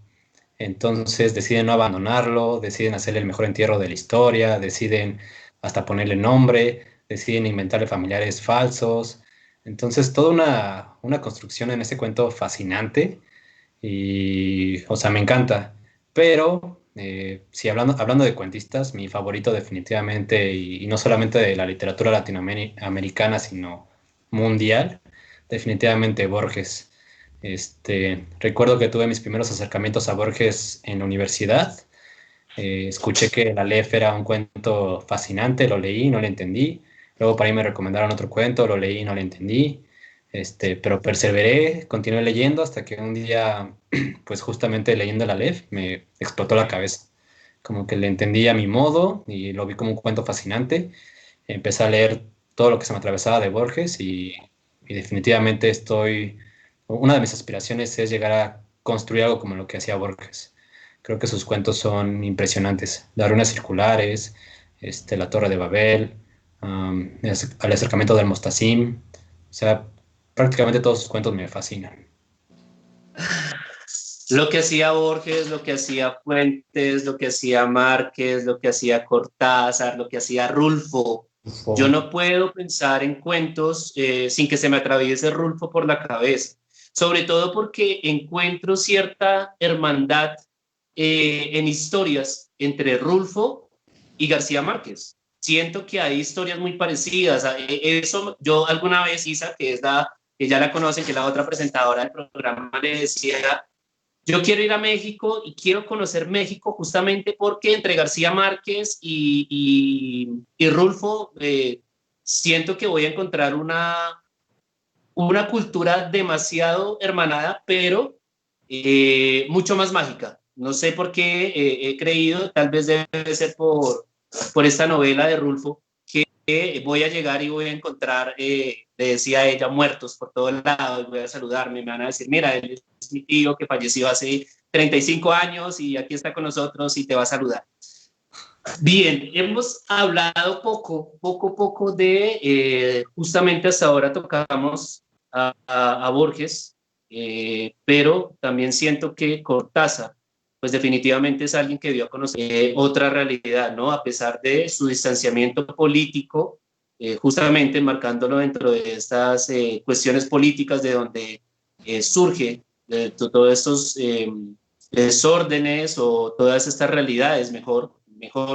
Entonces deciden no abandonarlo, deciden hacerle el mejor entierro de la historia, deciden hasta ponerle nombre, deciden inventarle familiares falsos. Entonces toda una construcción en ese cuento fascinante y, o sea, me encanta. Pero sí, hablando de cuentistas, mi favorito definitivamente, y no solamente de la literatura latinoamericana, sino mundial, definitivamente Borges. Recuerdo que tuve mis primeros acercamientos a Borges en la universidad. Escuché que La Aleph era un cuento fascinante, lo leí, no lo entendí. Luego por ahí me recomendaron otro cuento, lo leí, no lo entendí. Pero perseveré, continué leyendo hasta que un día, pues justamente leyendo La Aleph, me explotó la cabeza. Como que le entendí a mi modo y lo vi como un cuento fascinante. Empecé a leer todo lo que se me atravesaba de Borges y definitivamente una de mis aspiraciones es llegar a construir algo como lo que hacía Borges. Creo que sus cuentos son impresionantes. Las ruinas circulares, La Torre de Babel, El acercamiento del Mostacín. O sea, prácticamente todos sus cuentos me fascinan. Lo que hacía Borges, lo que hacía Fuentes, lo que hacía Márquez, lo que hacía Cortázar, lo que hacía Rulfo. Yo no puedo pensar en cuentos sin que se me atraviese Rulfo por la cabeza. Sobre todo porque encuentro cierta hermandad en historias entre Rulfo y García Márquez. Siento que hay historias muy parecidas. Eso yo alguna vez, Isa, que ya la conocen, que es la otra presentadora del programa, le decía yo quiero ir a México y quiero conocer México justamente porque entre García Márquez y Rulfo siento que voy a encontrar una cultura demasiado hermanada, pero mucho más mágica. No sé por qué he creído, tal vez debe ser por esta novela de Rulfo, que voy a llegar y voy a encontrar, le decía a ella, muertos por todos lados, voy a saludarme, me van a decir, mira, él es mi tío que falleció hace 35 años y aquí está con nosotros y te va a saludar. Bien, hemos hablado poco de, justamente hasta ahora tocamos a Borges, pero también siento que Cortázar, pues definitivamente es alguien que dio a conocer otra realidad, ¿no? A pesar de su distanciamiento político, justamente marcándolo dentro de estas cuestiones políticas de donde surge todos estos desórdenes o todas estas realidades, mejor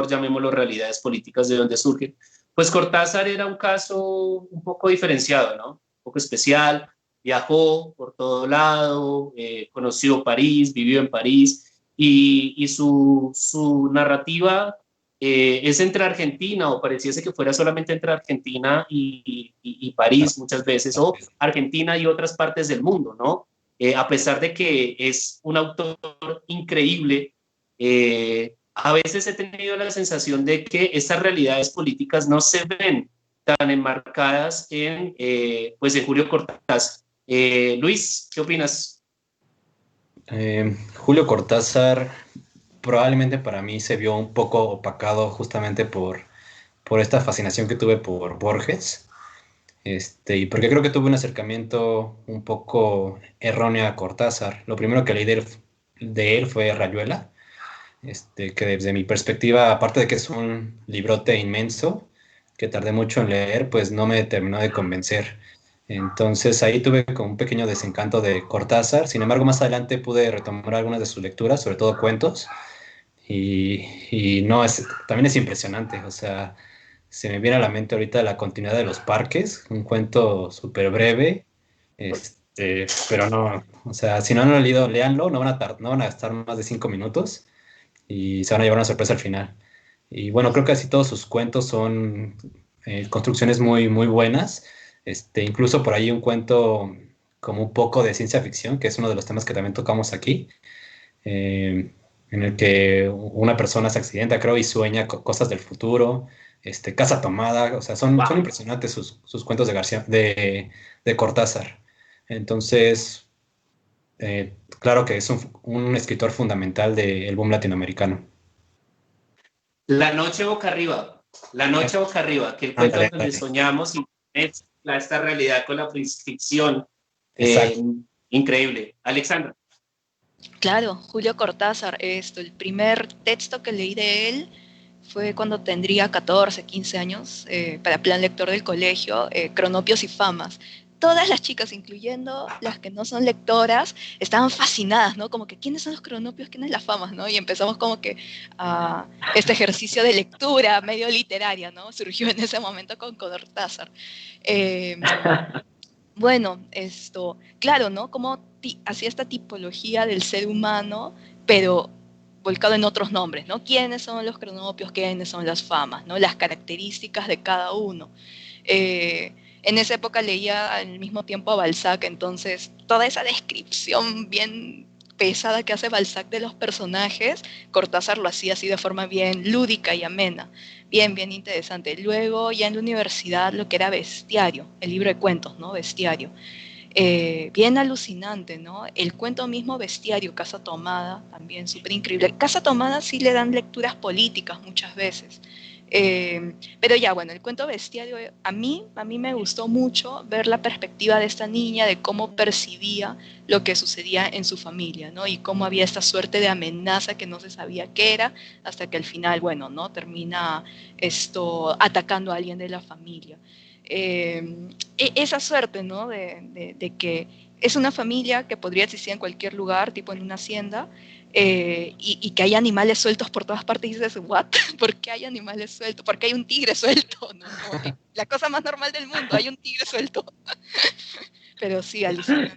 llamémoslo realidades políticas de donde surgen, pues Cortázar era un caso un poco diferenciado, ¿no? Un poco especial, viajó por todo lado, conoció París, vivió en París y su narrativa es entre Argentina o pareciese que fuera solamente entre Argentina y París muchas veces, o Argentina y otras partes del mundo, ¿no? A pesar de que es un autor increíble, a veces he tenido la sensación de que estas realidades políticas no se ven tan enmarcadas pues en Julio Cortázar. Luis, ¿qué opinas? Julio Cortázar probablemente para mí se vio un poco opacado justamente por esta fascinación que tuve por Borges, y porque creo que tuve un acercamiento un poco erróneo a Cortázar. Lo primero que leí de él fue Rayuela, que desde mi perspectiva, aparte de que es un librote inmenso, que tardé mucho en leer, pues no me terminó de convencer. Entonces ahí tuve como un pequeño desencanto de Cortázar. Sin embargo, más adelante pude retomar algunas de sus lecturas, sobre todo cuentos, y no, también es impresionante. O sea, se me viene a la mente ahorita La continuidad de los parques, un cuento súper breve, pero no, o sea, si no lo han leído, léanlo, no van a gastar más de 5 minutos y se van a llevar una sorpresa al final. Y bueno, creo que así todos sus cuentos son construcciones muy, muy buenas. Incluso por ahí un cuento como un poco de ciencia ficción, que es uno de los temas que también tocamos aquí, en el que una persona se accidenta, creo, y sueña cosas del futuro, casa tomada, o sea, son impresionantes sus cuentos de Cortázar. Entonces, claro que es un escritor fundamental del boom latinoamericano. La noche boca arriba, La noche boca arriba, que el cuento donde soñamos y mezcla esta realidad con la ficción. Increíble. Alexandra. Claro, Julio Cortázar, el primer texto que leí de él fue cuando tendría 14, 15 años, para plan lector del colegio, Cronopios y Famas. Todas las chicas, incluyendo las que no son lectoras, estaban fascinadas, ¿no? Como que, ¿quiénes son los cronopios? ¿Quiénes las famas? ¿No? Y empezamos como que este ejercicio de lectura medio literaria, ¿no? Surgió en ese momento con Cortázar. Bueno, claro, ¿no? Como hacía esta tipología del ser humano, pero volcado en otros nombres, ¿no? ¿Quiénes son los cronopios? ¿Quiénes son las famas? ¿No? Las características de cada uno. En esa época leía al mismo tiempo a Balzac, entonces toda esa descripción bien pesada que hace Balzac de los personajes, Cortázar lo hacía así de forma bien lúdica y amena, bien interesante. Luego ya en la universidad lo que era Bestiario, el libro de cuentos, ¿no? Bestiario. Bien alucinante, ¿no? El cuento mismo Bestiario, Casa Tomada, también súper increíble. Casa Tomada sí le dan lecturas políticas muchas veces. Pero ya, bueno, el cuento Bestiario, a mí me gustó mucho ver la perspectiva de esta niña, de cómo percibía lo que sucedía en su familia, ¿no? Y cómo había esta suerte de amenaza que no se sabía qué era, hasta que al final, bueno, ¿no? Termina atacando a alguien de la familia. Esa suerte, ¿no? De que es una familia que podría existir en cualquier lugar, tipo en una hacienda, y que hay animales sueltos por todas partes y dices, ¿what? ¿Por qué hay animales sueltos? ¿Por qué hay un tigre suelto? ¿No? Como que la cosa más normal del mundo, hay un tigre suelto. Pero sí, alucinante.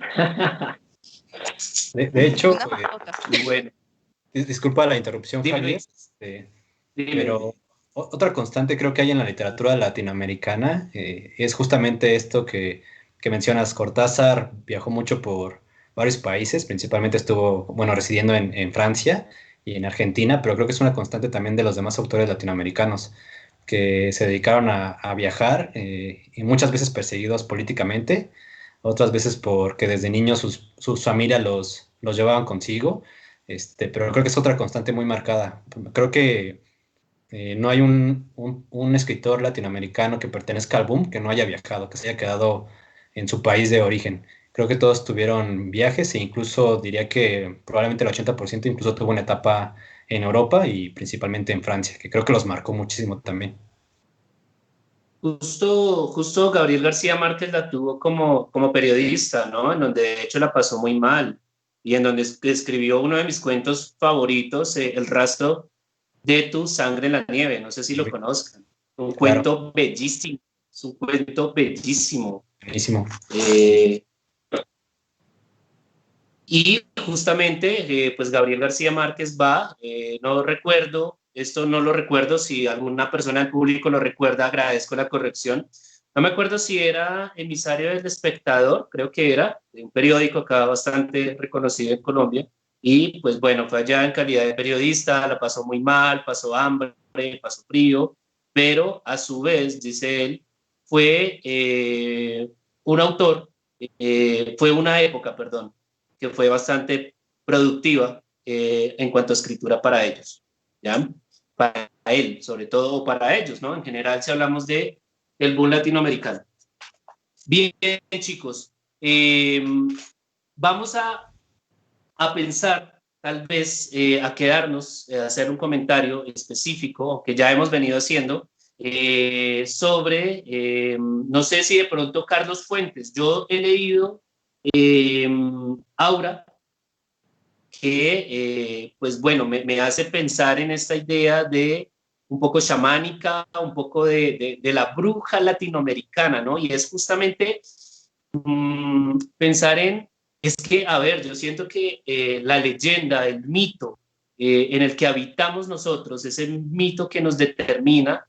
De hecho, Una mascota. Bueno, disculpa la interrupción, dime, Javier, Luis, dime, pero dime. otra constante creo que hay en la literatura latinoamericana es justamente esto que mencionas. Cortázar viajó mucho por varios países, principalmente estuvo, bueno, residiendo en Francia y en Argentina, pero creo que es una constante también de los demás autores latinoamericanos que se dedicaron a viajar y muchas veces perseguidos políticamente, otras veces porque desde niños sus familias los llevaban consigo, pero creo que es otra constante muy marcada. Creo que no hay un escritor latinoamericano que pertenezca al boom que no haya viajado, que se haya quedado en su país de origen. Creo que todos tuvieron viajes e incluso diría que probablemente el 80% incluso tuvo una etapa en Europa y principalmente en Francia, que creo que los marcó muchísimo también. Justo Gabriel García Márquez la tuvo como periodista, ¿no? En donde de hecho la pasó muy mal y en donde escribió uno de mis cuentos favoritos, El rastro de tu sangre en la nieve. No sé si lo conozcan. Un Claro, cuento bellísimo, es un cuento bellísimo. buenísimo. Eh, y justamente, pues Gabriel García Márquez va, no recuerdo, esto no lo recuerdo, si alguna persona del público lo recuerda, agradezco la corrección. No me acuerdo si era emisario del Espectador, creo que era, de un periódico acá bastante reconocido en Colombia. Y pues bueno, fue allá en calidad de periodista, la pasó muy mal, pasó hambre, pasó frío, pero a su vez, dice él, fue un autor, fue una época, perdón, que fue bastante productiva en cuanto a escritura para ellos, ¿ya? Para él, sobre todo, o para ellos, ¿no? En general, si hablamos del boom latinoamericano. Bien, chicos, vamos a pensar, tal vez, a quedarnos, a hacer un comentario específico, que ya hemos venido haciendo, sobre, no sé si de pronto Carlos Fuentes, yo he leído Aura, que, pues bueno, me hace pensar en esta idea de un poco chamánica, un poco de la bruja latinoamericana, ¿no? Y es justamente pensar es que, a ver, yo siento que la leyenda, el mito en el que habitamos nosotros, ese mito que nos determina,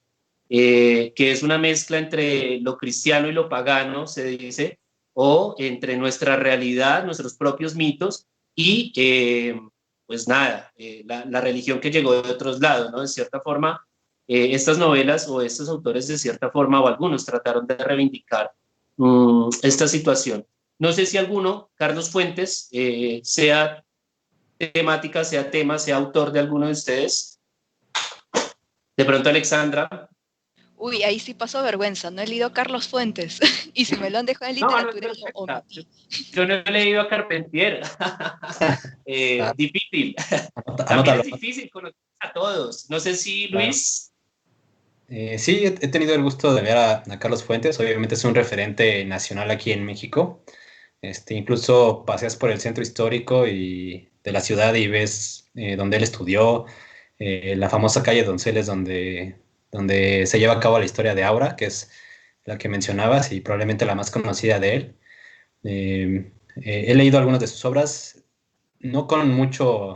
que es una mezcla entre lo cristiano y lo pagano, se dice, o entre nuestra realidad, nuestros propios mitos, y pues nada, la religión que llegó de otros lados, ¿no? De cierta forma, estas novelas o estos autores de cierta forma o algunos trataron de reivindicar esta situación. No sé si alguno, Carlos Fuentes, sea temática, sea tema, sea autor de alguno de ustedes. De pronto Alexandra. Uy, ahí sí paso vergüenza, no he leído a Carlos Fuentes. Y si me lo han dejado en No, no es literatura, lo perfecta. omití. Yo no he leído a Carpentier. Ah, Difícil. También anótalo. es difícil conocer a todos. No sé si Claro. Luis. Sí, he tenido el gusto de ver a Carlos Fuentes. Obviamente es un referente nacional aquí en México. Incluso paseas por el centro histórico y de la ciudad y ves donde él estudió, la famosa calle Donceles donde se lleva a cabo la historia de Aura, que es la que mencionabas y probablemente la más conocida de él. He leído algunas de sus obras, no con mucho,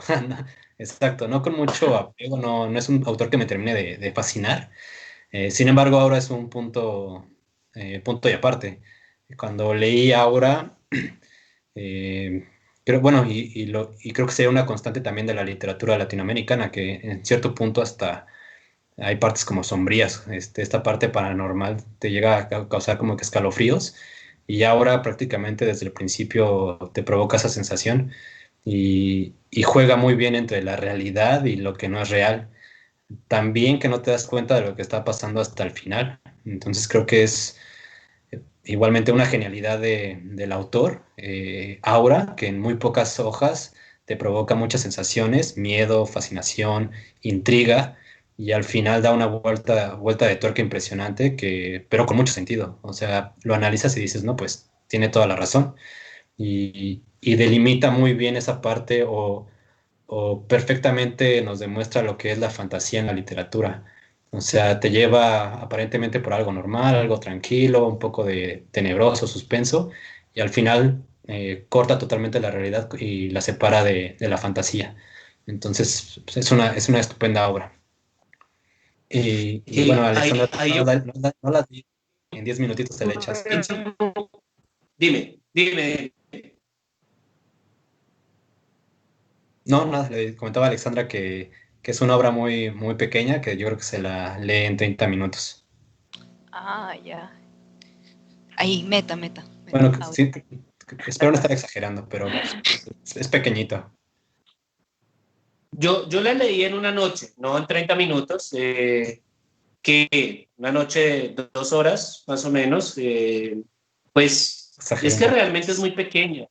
exacto, no con mucho apego, no es un autor que me termine de fascinar. Sin embargo, Aura es un punto y aparte. Cuando leí Aura, eh, creo, bueno, y creo que sería una constante también de la literatura latinoamericana, que en cierto punto hasta hay partes como sombrías. Esta parte paranormal te llega a causar como que escalofríos, y ahora prácticamente desde el principio te provoca esa sensación y juega muy bien entre la realidad y lo que no es real. También que no te das cuenta de lo que está pasando hasta el final. Entonces creo que es igualmente una genialidad del autor, Aura, que en muy pocas hojas te provoca muchas sensaciones, miedo, fascinación, intriga, y al final da una vuelta de tuerca impresionante, pero con mucho sentido. O sea, lo analizas y dices, no, pues tiene toda la razón. Y delimita muy bien esa parte o perfectamente nos demuestra lo que es la fantasía en la literatura. O sea, te lleva aparentemente por algo normal, algo tranquilo, un poco de tenebroso, suspenso, y al final corta totalmente la realidad y la separa de la fantasía. Entonces, pues, es una estupenda obra. Y bueno, Alexandra, no la vi. En 10 minutitos te la echas. Dime. No, nada, le comentaba a Alexandra que es una obra muy, muy pequeña, que yo creo que se la lee en 30 minutos. Ah, ya. Ahí, meta. Bueno, sí, espero no estar exagerando, pero es pequeñito. Yo la leí en una noche, no en 30 minutos, que una noche de 2 horas más o menos, pues es que realmente es muy pequeña.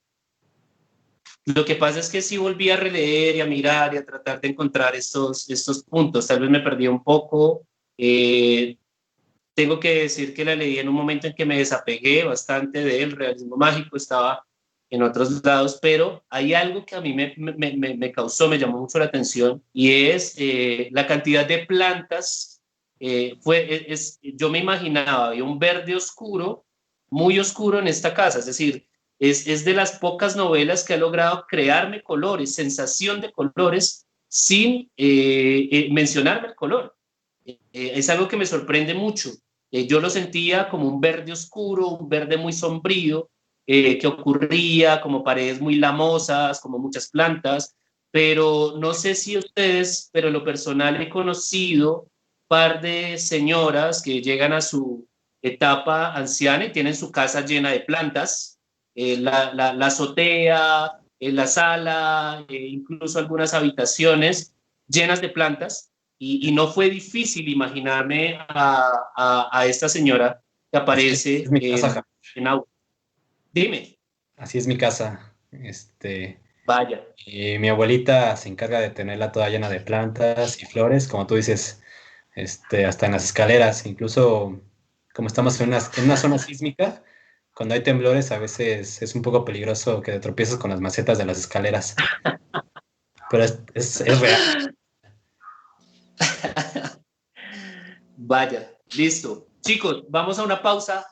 Lo que pasa es que sí volví a releer y a mirar y a tratar de encontrar estos puntos. Tal vez me perdí un poco. Tengo que decir que la leí en un momento en que me desapegué bastante del realismo mágico, estaba en otros lados, pero hay algo que a mí me causó, me llamó mucho la atención, y es la cantidad de plantas. Yo me imaginaba, había un verde oscuro, muy oscuro en esta casa, es decir, es de las pocas novelas que ha logrado crearme colores, sensación de colores, sin mencionarme el color. Es algo que me sorprende mucho. Yo lo sentía como un verde oscuro, un verde muy sombrío, que ocurría como paredes muy lamosas, como muchas plantas, pero no sé si ustedes, pero en lo personal he conocido un par de señoras que llegan a su etapa anciana y tienen su casa llena de plantas, la azotea, la sala, incluso algunas habitaciones llenas de plantas. Y no fue difícil imaginarme a esta señora que aparece es mi casa, en auto. Dime. Así es mi casa. Vaya. Mi abuelita se encarga de tenerla toda llena de plantas y flores, como tú dices, hasta en las escaleras. Incluso como estamos en una zona sísmica, cuando hay temblores a veces es un poco peligroso que te tropieces con las macetas de las escaleras. Pero es real. Vaya, listo. Chicos, vamos a una pausa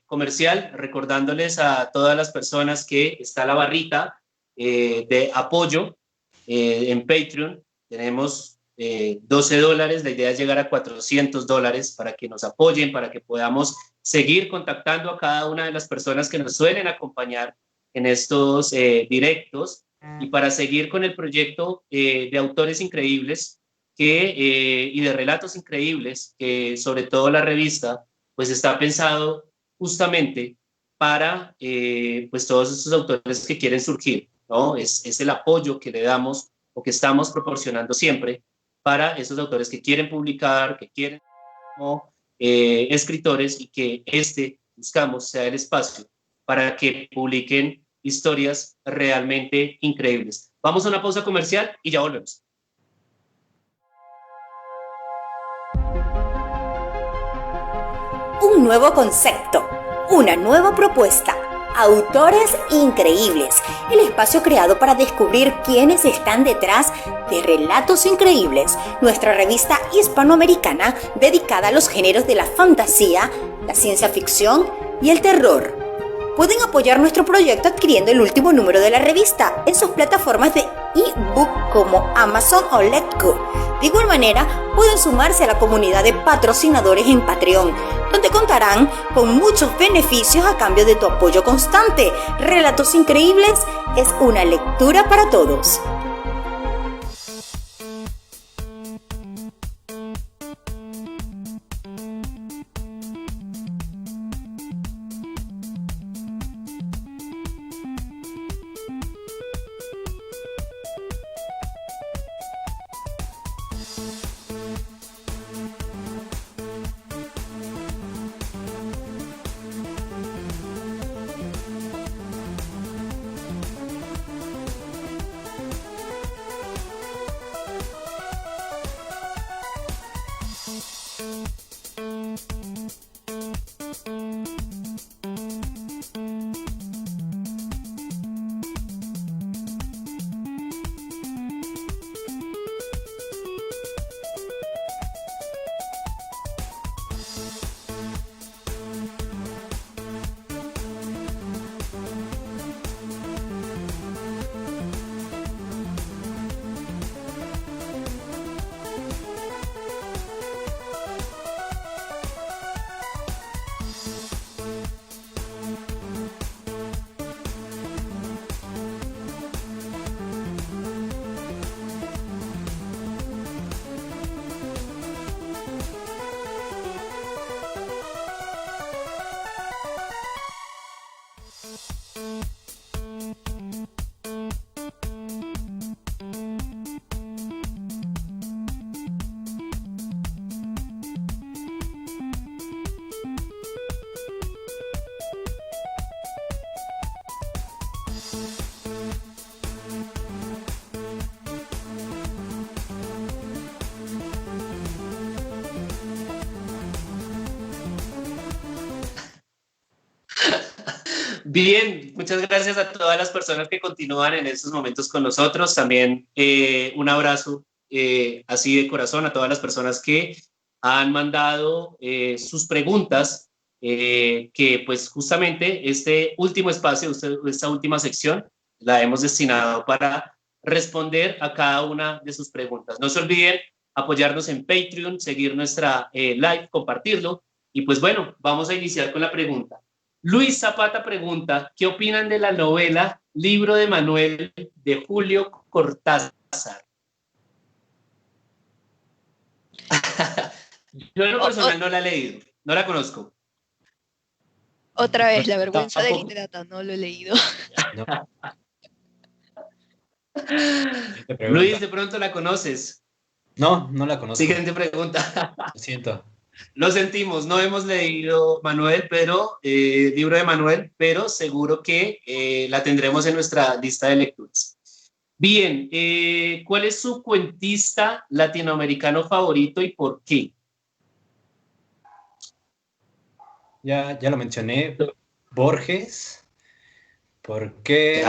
comercial, recordándoles a todas las personas que está la barrita de apoyo en Patreon. Tenemos $12, la idea es llegar a $400 para que nos apoyen, para que podamos seguir contactando a cada una de las personas que nos suelen acompañar en estos directos y para seguir con el proyecto de autores increíbles y de relatos increíbles, que sobre todo la revista pues está pensado justamente para pues todos estos autores que quieren surgir, ¿no? Es el apoyo que le damos o que estamos proporcionando siempre para esos autores que quieren publicar, que quieren como escritores, y que buscamos sea el espacio para que publiquen historias realmente increíbles. Vamos a una pausa comercial y ya volvemos. Un nuevo concepto, una nueva propuesta. Autores increíbles, el espacio creado para descubrir quiénes están detrás de Relatos Increíbles, nuestra revista hispanoamericana dedicada a los géneros de la fantasía, la ciencia ficción y el terror. Pueden apoyar nuestro proyecto adquiriendo el último número de la revista en sus plataformas de ebook como Amazon o Letgo. De igual manera, pueden sumarse a la comunidad de patrocinadores en Patreon, donde contarán con muchos beneficios a cambio de tu apoyo constante. Relatos Increíbles es una lectura para todos. Bien, muchas gracias a todas las personas que continúan en estos momentos con nosotros. También un abrazo así de corazón a todas las personas que han mandado sus preguntas, que pues justamente este último espacio, esta última sección, la hemos destinado para responder a cada una de sus preguntas. No se olviden apoyarnos en Patreon, seguir nuestra live, compartirlo. Y pues bueno, vamos a iniciar con la pregunta. Luis Zapata pregunta, ¿qué opinan de la novela Libro de Manuel de Julio Cortázar? Yo en lo personal no la he leído, no la conozco. Otra vez, la vergüenza de literata, no lo he leído. No. Luis, de pronto la conoces. No, no la conozco. Siguiente pregunta. Lo siento. Lo sentimos, no hemos leído Manuel, pero Libro de Manuel, pero seguro que la tendremos en nuestra lista de lecturas. Bien, ¿cuál es su cuentista latinoamericano favorito y por qué? Ya lo mencioné, Borges, porque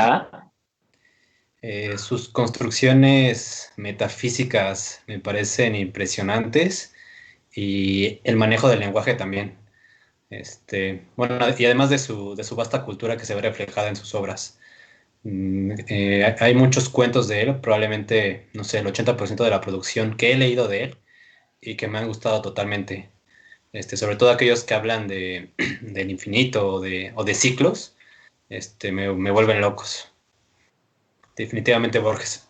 sus construcciones metafísicas me parecen impresionantes y el manejo del lenguaje también. Bueno, y además de su vasta cultura que se ve reflejada en sus obras. Hay muchos cuentos de él, probablemente, no sé, el 80% de la producción que he leído de él y que me han gustado totalmente. Sobre todo aquellos que hablan del infinito o de ciclos, me vuelven locos. Definitivamente Borges.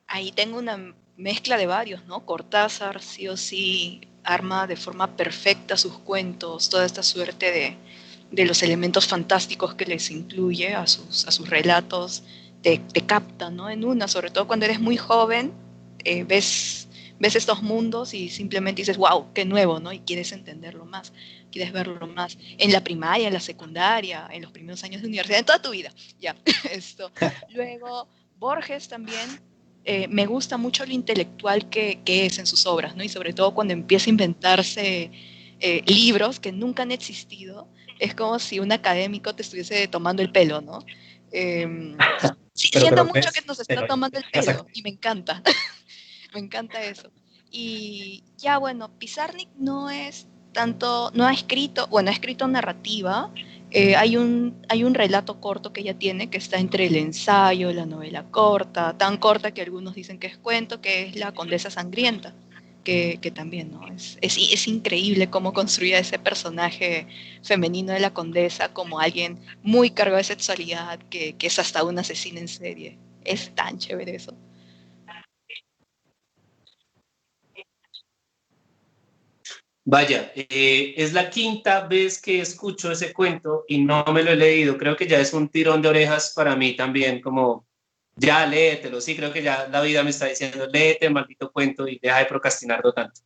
Ahí tengo una mezcla de varios, ¿no? Cortázar sí o sí arma de forma perfecta sus cuentos, toda esta suerte de los elementos fantásticos que les incluye a sus relatos, te capta, ¿no? En una, sobre todo cuando eres muy joven, ves estos mundos y simplemente dices, wow, qué nuevo, ¿no? Y quieres entenderlo más, quieres verlo más. En la primaria, en la secundaria, en los primeros años de universidad, en toda tu vida, ya. Luego, Borges también, me gusta mucho lo intelectual que es en sus obras, ¿no? Y sobre todo cuando empieza a inventarse libros que nunca han existido, es como si un académico te estuviese tomando el pelo, ¿no? Siento mucho que nos está tomando el pelo y me encanta. Me encanta eso. Y ya bueno, Pizarnik no es tanto, no ha escrito, bueno, ha escrito narrativa. Hay un relato corto que ella tiene que está entre el ensayo, la novela corta, tan corta que algunos dicen que es cuento, que es La Condesa Sangrienta, que también, ¿no? Es increíble cómo construía ese personaje femenino de la condesa como alguien muy cargado de sexualidad, que es hasta una asesina en serie. Es tan chévere eso. Vaya, es la quinta vez que escucho ese cuento y no me lo he leído. Creo que ya es un tirón de orejas para mí también, como ya léetelo. Sí, creo que ya la vida me está diciendo, léete el maldito cuento y deja de procrastinarlo tanto.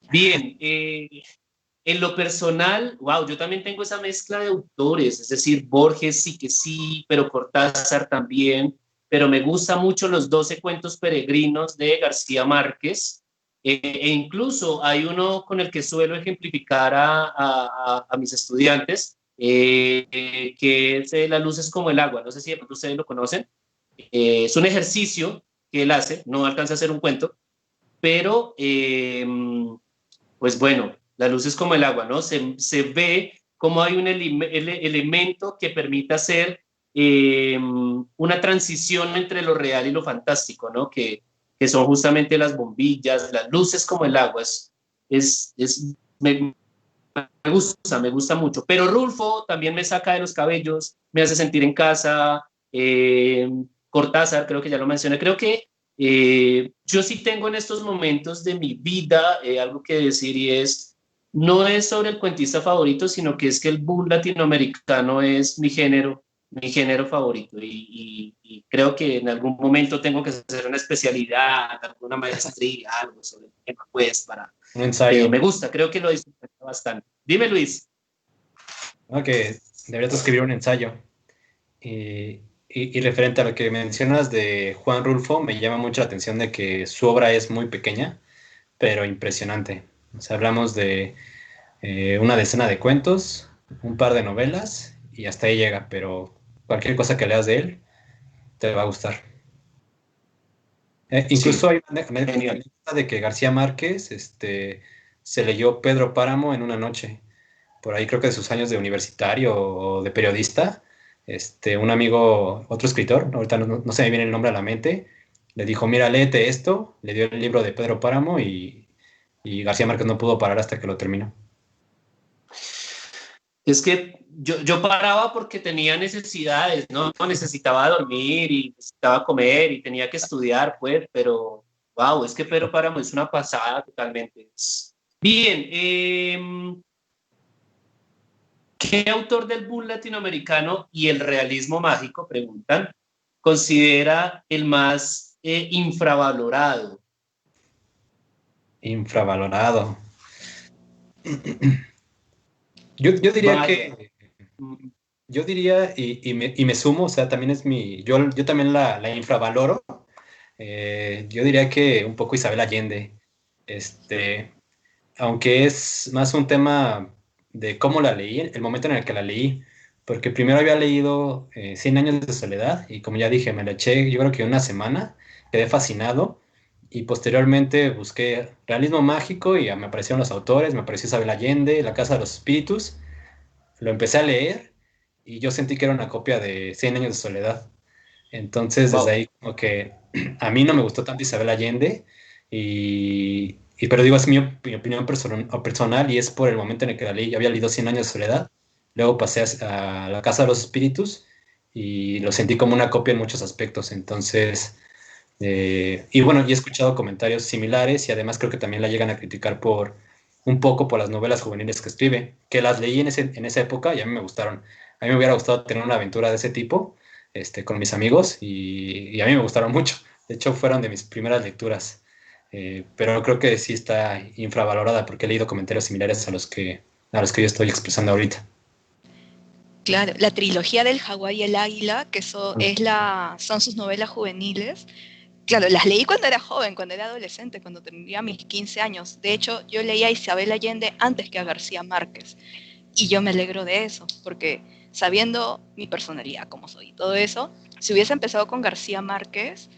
Bien, en lo personal, wow, yo también tengo esa mezcla de autores, es decir, Borges sí que sí, pero Cortázar también, pero me gustan mucho los 12 cuentos peregrinos de García Márquez. E incluso hay uno con el que suelo ejemplificar a mis estudiantes, que es Las luces como el agua. No sé si de pronto ustedes lo conocen. Es un ejercicio que él hace, no alcanza a ser un cuento, pero pues bueno, la luz es como el agua, ¿no? Se ve como hay un elemento que permite hacer una transición entre lo real y lo fantástico, ¿no? Que son justamente las bombillas, las luces como el agua. Me gusta mucho. Pero Rulfo también me saca de los cabellos, me hace sentir en casa. Cortázar, creo que ya lo mencioné. Creo que yo sí tengo en estos momentos de mi vida algo que decir, y es no es sobre el cuentista favorito, sino que es que el boom latinoamericano es mi género favorito y creo que en algún momento tengo que hacer una especialidad, alguna maestría, algo sobre el tema, pues, para... Un ensayo. me gusta, creo que lo disfruto bastante. Dime, Luis. ¿No? Que deberías escribir un ensayo. Y referente a lo que mencionas de Juan Rulfo, me llama mucho la atención de que su obra es muy pequeña, pero impresionante. O sea, hablamos de una decena de cuentos, un par de novelas y hasta ahí llega, pero cualquier cosa que leas de él te va a gustar. Incluso Sí, hay una genial. anécdota de que García Márquez se leyó Pedro Páramo en una noche, por ahí creo que de sus años de universitario o de periodista. Un amigo, otro escritor, ahorita no se me viene el nombre a la mente, le dijo, mira, léete esto, le dio el libro de Pedro Páramo y García Márquez no pudo parar hasta que lo terminó. Es que yo paraba porque tenía necesidades, ¿no? Necesitaba dormir y necesitaba comer y tenía que estudiar, pues, pero wow, es que Pedro Páramo es una pasada totalmente. Bien, ¿qué autor del boom latinoamericano y el realismo mágico, preguntan, considera el más infravalorado? Infravalorado. Yo diría Vaya. que, yo diría, y me sumo, o sea, también es yo también la infravaloro. Yo diría que un poco Isabel Allende, este, aunque es más un tema de cómo la leí, el momento en el que la leí, porque primero había leído Cien años de soledad y como ya dije, me la eché yo creo que una semana, quedé fascinado y posteriormente busqué realismo mágico y ya me aparecieron los autores, me apareció Isabel Allende, La Casa de los Espíritus, lo empecé a leer y yo sentí que era una copia de Cien años de soledad. Entonces, desde Wow. ahí, como que a mí no me gustó tanto Isabel Allende, pero digo, es mi opinión personal y es por el momento en el que la leí. Yo había leído Cien años de soledad, luego pasé a La Casa de los Espíritus y lo sentí como una copia en muchos aspectos. Entonces, y bueno, y he escuchado comentarios similares y además creo que también la llegan a criticar un poco por las novelas juveniles que escribe, que las leí en esa época y a mí me gustaron. A mí me hubiera gustado tener una aventura de ese tipo con mis amigos y a mí me gustaron mucho. De hecho, fueron de mis primeras lecturas. Pero creo que sí está infravalorada porque he leído comentarios similares a los que yo estoy expresando ahorita. Claro, la trilogía del Jaguar y el Águila, que son sus novelas juveniles. Claro, las leí cuando era joven, cuando era adolescente, cuando tenía mis 15 años. De hecho, yo leía a Isabel Allende antes que a García Márquez. Y yo me alegro de eso, porque sabiendo mi personalidad, como soy y todo eso, si hubiese empezado con García Márquez,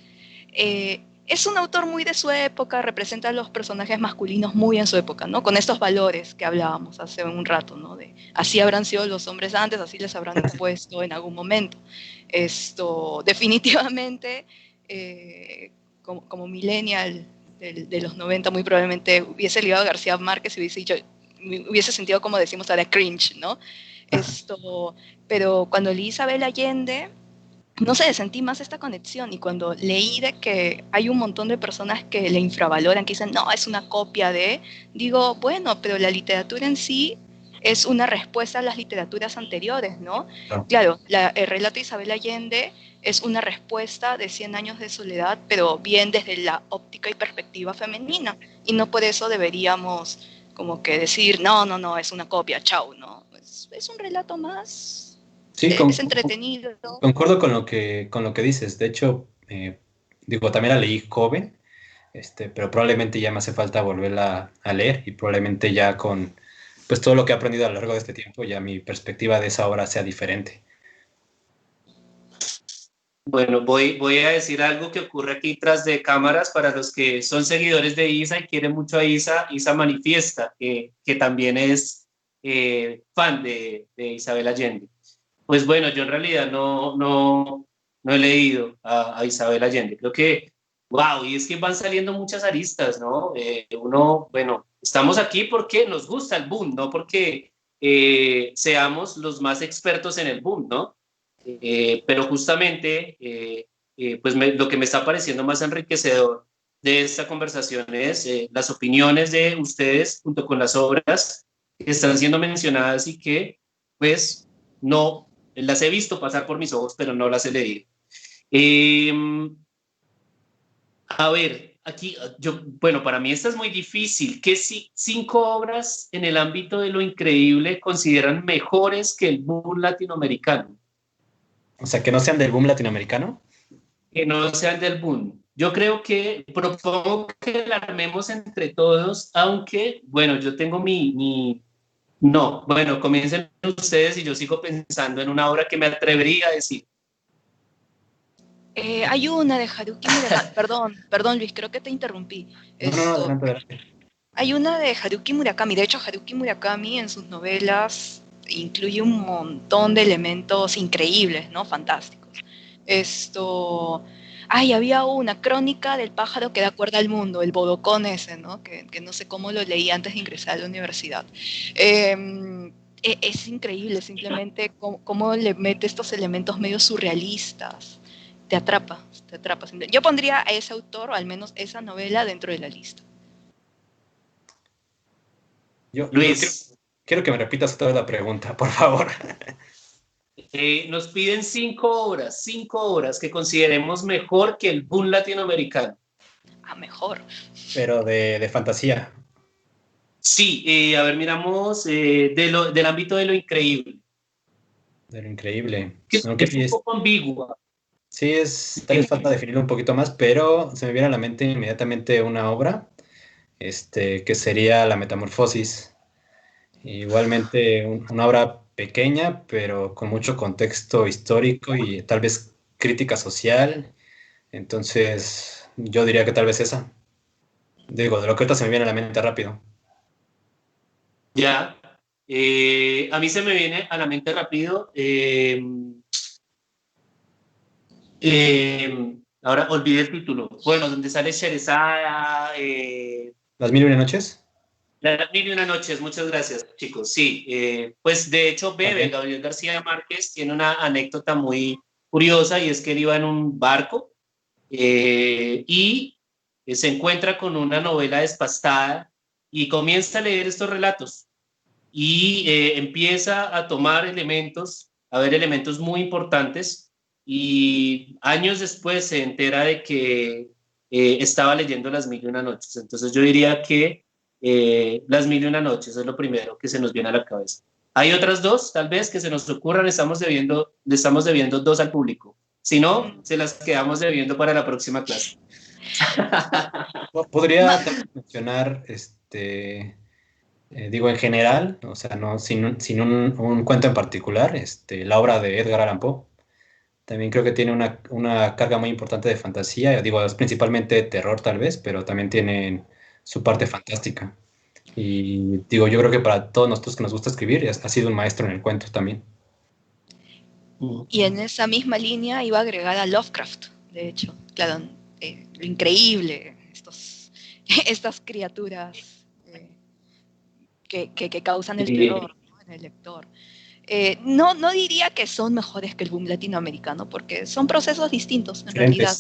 es un autor muy de su época, representa a los personajes masculinos muy en su época, ¿no? Con estos valores que hablábamos hace un rato, ¿no? De así habrán sido los hombres antes, así les habrán impuesto en algún momento. Esto, definitivamente, como millennial de los 90, muy probablemente hubiese ligado a García Márquez y hubiese sentido, como decimos ahora, cringe, ¿no? Pero cuando leí Isabel Allende, no sé, sentí más esta conexión y cuando leí de que hay un montón de personas que le infravaloran, que dicen, no, es una copia de, digo, bueno, pero la literatura en sí es una respuesta a las literaturas anteriores, ¿no? No. Claro, el relato de Isabel Allende es una respuesta de 100 años de soledad, pero bien desde la óptica y perspectiva femenina, y no por eso deberíamos como que decir, no, no, no, es una copia, chau, ¿no? Es un relato más, Sí, es entretenido. concuerdo con lo que dices. De hecho, digo, también la leí joven, pero probablemente ya me hace falta volverla a leer y probablemente ya con pues todo lo que he aprendido a lo largo de este tiempo, ya mi perspectiva de esa obra sea diferente. Bueno, voy a decir algo que ocurre aquí tras de cámaras para los que son seguidores de Isa y quieren mucho a Isa. Isa manifiesta que también es fan de Isabel Allende. Pues bueno, yo en realidad no he leído a Isabel Allende. Creo que, wow, y es que van saliendo muchas aristas, ¿no? Bueno, estamos aquí porque nos gusta el boom, no porque seamos los más expertos en el boom, ¿no? Pero justamente, pues lo que me está pareciendo más enriquecedor de esta conversación es las opiniones de ustedes junto con las obras que están siendo mencionadas y que, pues, no las he visto pasar por mis ojos, pero no las he leído. Eh, a ver, aquí, bueno, para mí esta es muy difícil. ¿Qué 5 obras en el ámbito de lo increíble consideran mejores que el boom latinoamericano? O sea, que no sean del boom latinoamericano. Que no sean del boom. Yo creo que propongo que la armemos entre todos, aunque, bueno, yo tengo no, bueno, comiencen ustedes y yo sigo pensando en una obra que me atrevería a decir. Hay una de Haruki Murakami. Perdón, Luis, creo que te interrumpí. No, adelante. Hay una de Haruki Murakami. De hecho, Haruki Murakami en sus novelas incluye un montón de elementos increíbles, ¿no? Fantásticos. Había una Crónica del pájaro que da cuerda al mundo, el bodocón ese, ¿no? Que no sé cómo lo leí antes de ingresar a la universidad. Es increíble simplemente cómo le mete estos elementos medio surrealistas. Te atrapa. Yo pondría a ese autor, o al menos esa novela, dentro de la lista. Luis. Quiero que me repitas otra vez la pregunta, por favor. Nos piden 5 obras que consideremos mejor que el boom latinoamericano. Mejor. Pero de fantasía. Sí, a ver, miramos del ámbito de lo increíble. De lo increíble. Que es un poco ambigua. Sí, tal vez falta definirlo un poquito más, pero se me viene a la mente inmediatamente una obra, que sería La Metamorfosis. Igualmente una obra pequeña, pero con mucho contexto histórico y tal vez crítica social. Entonces, yo diría que tal vez esa. Digo, de lo que ahorita se me viene a la mente rápido. Ya. A mí se me viene a la mente rápido. Ahora olvidé el título. Bueno, donde sale Sherezada. ¿Las mil y una noches? Las mil y una noches, muchas gracias, chicos. Sí, pues de hecho, Okay. Gabriel García Márquez, tiene una anécdota muy curiosa y es que él iba en un barco y se encuentra con una novela despastada y comienza a leer estos relatos y empieza a tomar elementos, a ver elementos muy importantes y años después se entera de que estaba leyendo Las mil y una noches. Entonces yo diría que Las mil y una noches es lo primero que se nos viene a la cabeza. Hay otras 2, tal vez, que se nos ocurran, le estamos debiendo 2 al público. Si no, se las quedamos debiendo para la próxima clase. Podría mencionar, digo, en general, o sea, no, sin un cuento en particular, la obra de Edgar Allan Poe. También creo que tiene una carga muy importante de fantasía, digo, es principalmente terror tal vez, pero también tiene su parte fantástica. Y digo, yo creo que para todos nosotros que nos gusta escribir, ha sido un maestro en el cuento también. Y en esa misma línea iba a agregar a Lovecraft, de hecho, claro, lo increíble, estas criaturas que causan el terror, ¿no?, en el lector. No diría que son mejores que el boom latinoamericano, porque son procesos distintos, en realidad.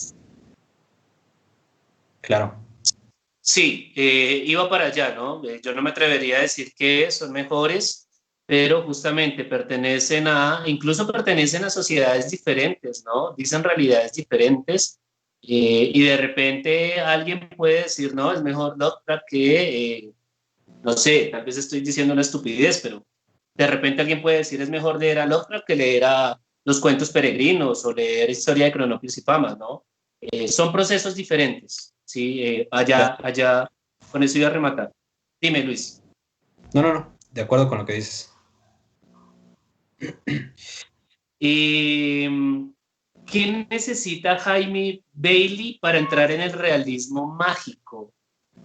Claro. Sí, iba para allá, ¿no? Yo no me atrevería a decir que son mejores, pero justamente incluso pertenecen a sociedades diferentes, ¿no? Dicen realidades diferentes y de repente alguien puede decir, no, es mejor Lovecraft que, no sé, tal vez estoy diciendo una estupidez, pero de repente alguien puede decir, es mejor leer a Lovecraft que leer a Los Cuentos Peregrinos o leer Historia de Cronópolis y Famas, ¿no? Son procesos diferentes, ¿sí? Allá, con eso iba a rematar. Dime, Luis. No, de acuerdo con lo que dices. ¿Qué necesita Jaime Bailey para entrar en el realismo mágico?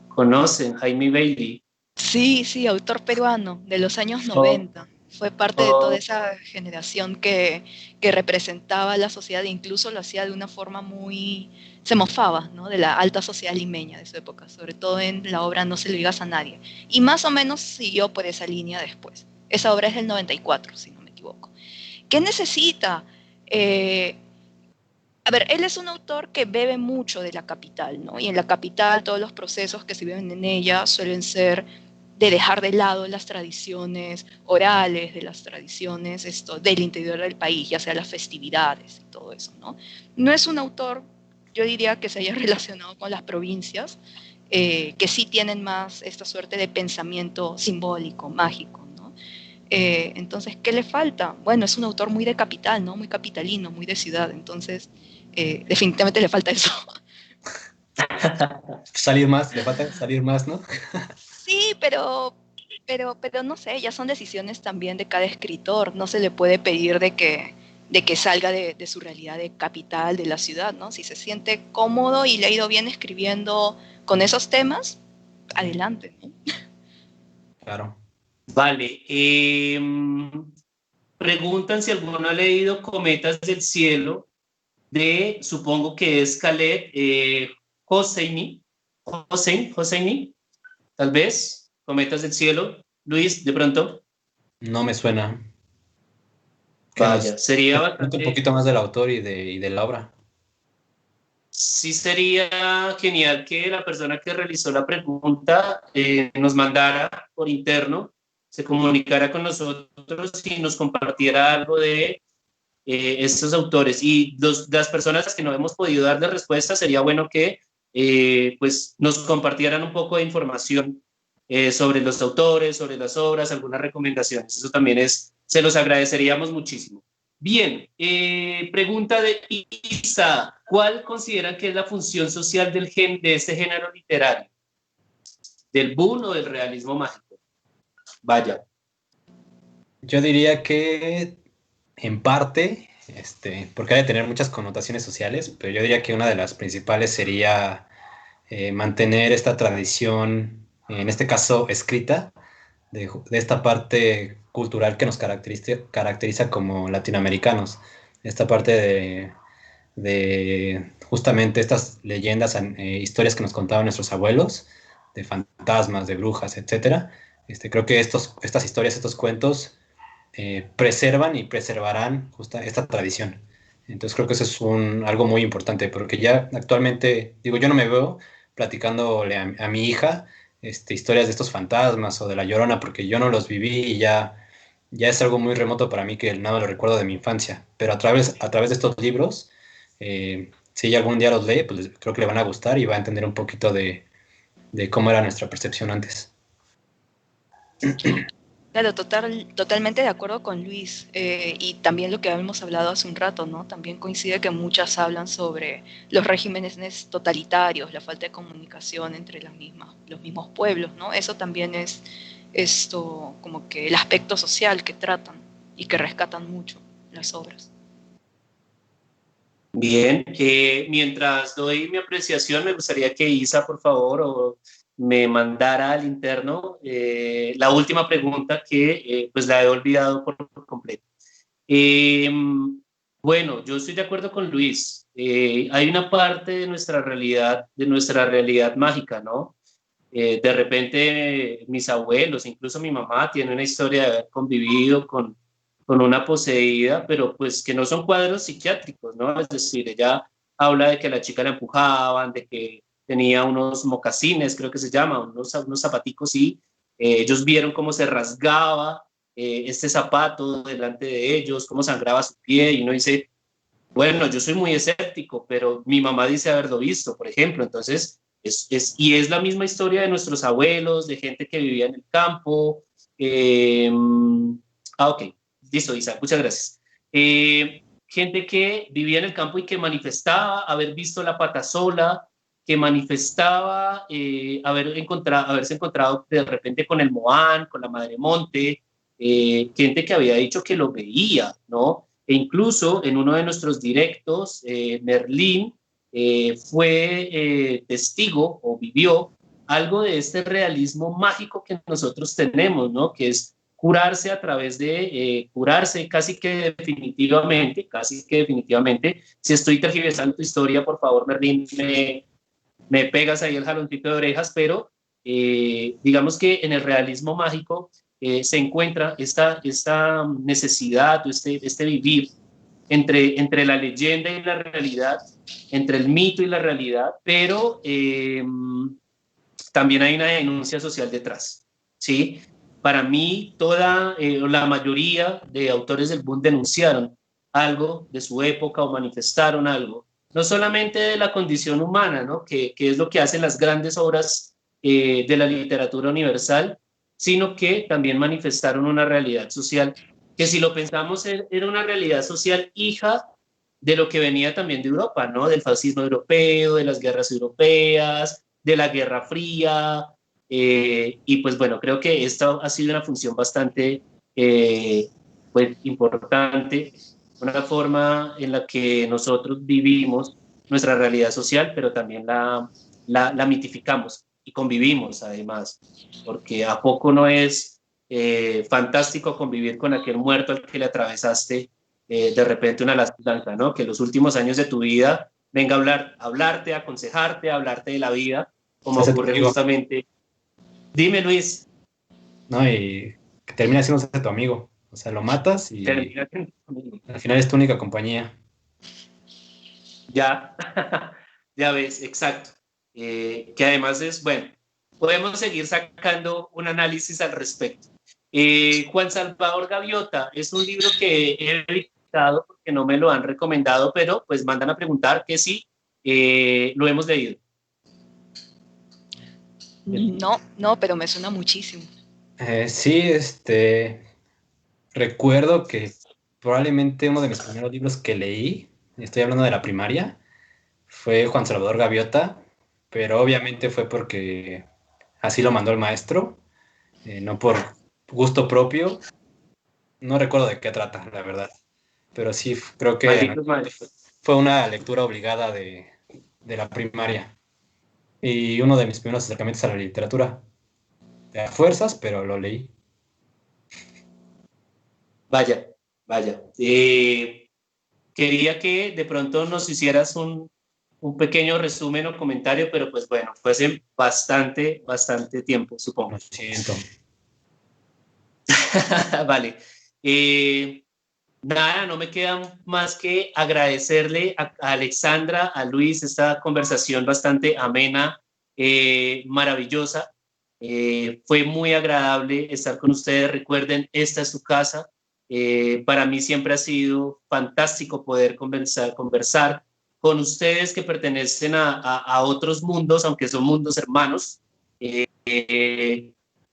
¿Conocen Jaime Bailey? Sí, autor peruano de los años 90. Fue parte de toda esa generación que representaba la sociedad e incluso lo hacía de una forma se mofaba, ¿no?, de la alta sociedad limeña de su época, sobre todo en la obra No se lo digas a nadie. Y más o menos siguió por esa línea después. Esa obra es del 94, si no me equivoco. ¿Qué necesita? A ver, él es un autor que bebe mucho de la capital, ¿no? Y en la capital todos los procesos que se viven en ella suelen ser de dejar de lado las tradiciones orales, de las tradiciones del interior del país, ya sea las festividades y todo eso, ¿no? No es un autor, yo diría, que se haya relacionado con las provincias, que sí tienen más esta suerte de pensamiento simbólico, mágico, ¿no? Entonces, ¿qué le falta? Bueno, es un autor muy de capital, ¿no? Muy capitalino, muy de ciudad, entonces definitivamente le falta eso. Salir más, le falta salir más, ¿no? Sí, pero no sé, ya son decisiones también de cada escritor. No se le puede pedir de que salga de su realidad de capital, de la ciudad, ¿no? Si se siente cómodo y le ha ido bien escribiendo con esos temas, adelante, ¿no? Claro. Vale. Preguntan si alguno ha leído Cometas del Cielo de, supongo que es Khaled Hosseini, tal vez. Cometas del Cielo. Luis, de pronto. No me suena. Que Vaya, sería nos cuente un bastante. poquito más del autor y de la obra. Sí, sería genial que la persona que realizó la pregunta nos mandara por interno, se comunicara con nosotros y nos compartiera algo de estos autores. Y las personas que no hemos podido darle respuesta, sería bueno que pues nos compartieran un poco de información sobre los autores, sobre las obras, algunas recomendaciones. Eso también se los agradeceríamos muchísimo. Bien, pregunta de Isa. ¿Cuál consideran que es la función social de este género literario? ¿Del boom o del realismo mágico? Vaya. Yo diría que en parte, porque ha de tener muchas connotaciones sociales, pero yo diría que una de las principales sería mantener esta tradición, en este caso escrita, de esta parte cultural que nos caracteriza como latinoamericanos, esta parte de justamente estas leyendas, historias que nos contaban nuestros abuelos, de fantasmas, de brujas, etcétera. Creo que estas historias, estos cuentos, preservan y preservarán justa esta tradición. Entonces creo que eso es algo muy importante, porque ya actualmente, digo, yo no me veo platicándole a mi hija historias de estos fantasmas o de La Llorona, porque yo no los viví y ya es algo muy remoto para mí que nada lo recuerdo de mi infancia. Pero a través de estos libros, si ella algún día los lee, pues creo que le van a gustar y va a entender un poquito de cómo era nuestra percepción antes. Claro, totalmente de acuerdo con Luis. Y también lo que habíamos hablado hace un rato, ¿no? También coincide que muchas hablan sobre los regímenes totalitarios, la falta de comunicación entre los mismos pueblos, ¿no? Eso también es como que el aspecto social que tratan y que rescatan mucho las obras. Bien, mientras doy mi apreciación, me gustaría que Isa, por favor, me mandara al interno la última pregunta que pues la he olvidado por completo. Eh, bueno, yo estoy de acuerdo con Luis. Hay una parte de nuestra realidad mágica, ¿no? De repente mis abuelos, incluso mi mamá, tiene una historia de haber convivido con una poseída, pero pues que no son cuadros psiquiátricos, ¿no? Es decir, ella habla de que a la chica la empujaban, de que tenía unos mocasines, creo que se llama, unos zapaticos, y ellos vieron cómo se rasgaba este zapato delante de ellos, cómo sangraba su pie, y uno dice, bueno, yo soy muy escéptico, pero mi mamá dice haberlo visto, por ejemplo. Entonces, y es la misma historia de nuestros abuelos, de gente que vivía en el campo. Ok, listo, Isa, muchas gracias. Gente que vivía en el campo y que manifestaba haber visto la pata sola, que manifestaba haberse encontrado de repente con el Moán, con la Madre Monte, gente que había dicho que lo veía, ¿no? E incluso en uno de nuestros directos, Merlín fue testigo o vivió algo de este realismo mágico que nosotros tenemos, ¿no? Que es curarse a través de curarse casi que definitivamente, si estoy tergiversando tu historia, por favor, Merlín, me pegas ahí el jaloncito de orejas, pero digamos que en el realismo mágico se encuentra esta necesidad, este vivir entre la leyenda y la realidad, entre el mito y la realidad, pero también hay una denuncia social detrás, ¿sí? Para mí, la mayoría de autores del boom denunciaron algo de su época o manifestaron algo, no solamente de la condición humana, ¿no? que es lo que hacen las grandes obras de la literatura universal, sino que también manifestaron una realidad social que, si lo pensamos, era una realidad social hija de lo que venía también de Europa, ¿no? Del fascismo europeo, de las guerras europeas, de la Guerra Fría, y pues bueno, creo que esta ha sido una función bastante pues importante, una forma en la que nosotros vivimos nuestra realidad social, pero también la mitificamos y convivimos además, porque ¿a poco no es fantástico convivir con aquel muerto al que le atravesaste de repente una lanza, ¿no? Que los últimos años de tu vida venga a hablarte, a aconsejarte, a hablarte de la vida, como ocurre justamente. Dime, Luis. No, y que termina siendo tu amigo. O sea, lo matas y al final es tu única compañía. Ya, ya ves, exacto. Que además es, bueno, podemos seguir sacando un análisis al respecto. Juan Salvador Gaviota es un libro que he evitado porque no me lo han recomendado, pero pues mandan a preguntar que sí, lo hemos leído. No, pero me suena muchísimo. Sí, recuerdo que probablemente uno de mis primeros libros que leí, estoy hablando de la primaria, fue Juan Salvador Gaviota, pero obviamente fue porque así lo mandó el maestro, no por gusto propio. No recuerdo de qué trata, la verdad, pero sí creo que fue una lectura obligada de la primaria y uno de mis primeros acercamientos a la literatura. De fuerzas, pero lo leí. Vaya. Quería que de pronto nos hicieras un pequeño resumen o comentario, pero pues bueno, fue hace bastante tiempo, supongo. Lo siento. Vale. Nada, no me queda más que agradecerle a Alexandra, a Luis, esta conversación bastante amena, maravillosa. Fue muy agradable estar con ustedes. Recuerden, esta es su casa. Para mí siempre ha sido fantástico poder conversar con ustedes que pertenecen a otros mundos, aunque son mundos hermanos,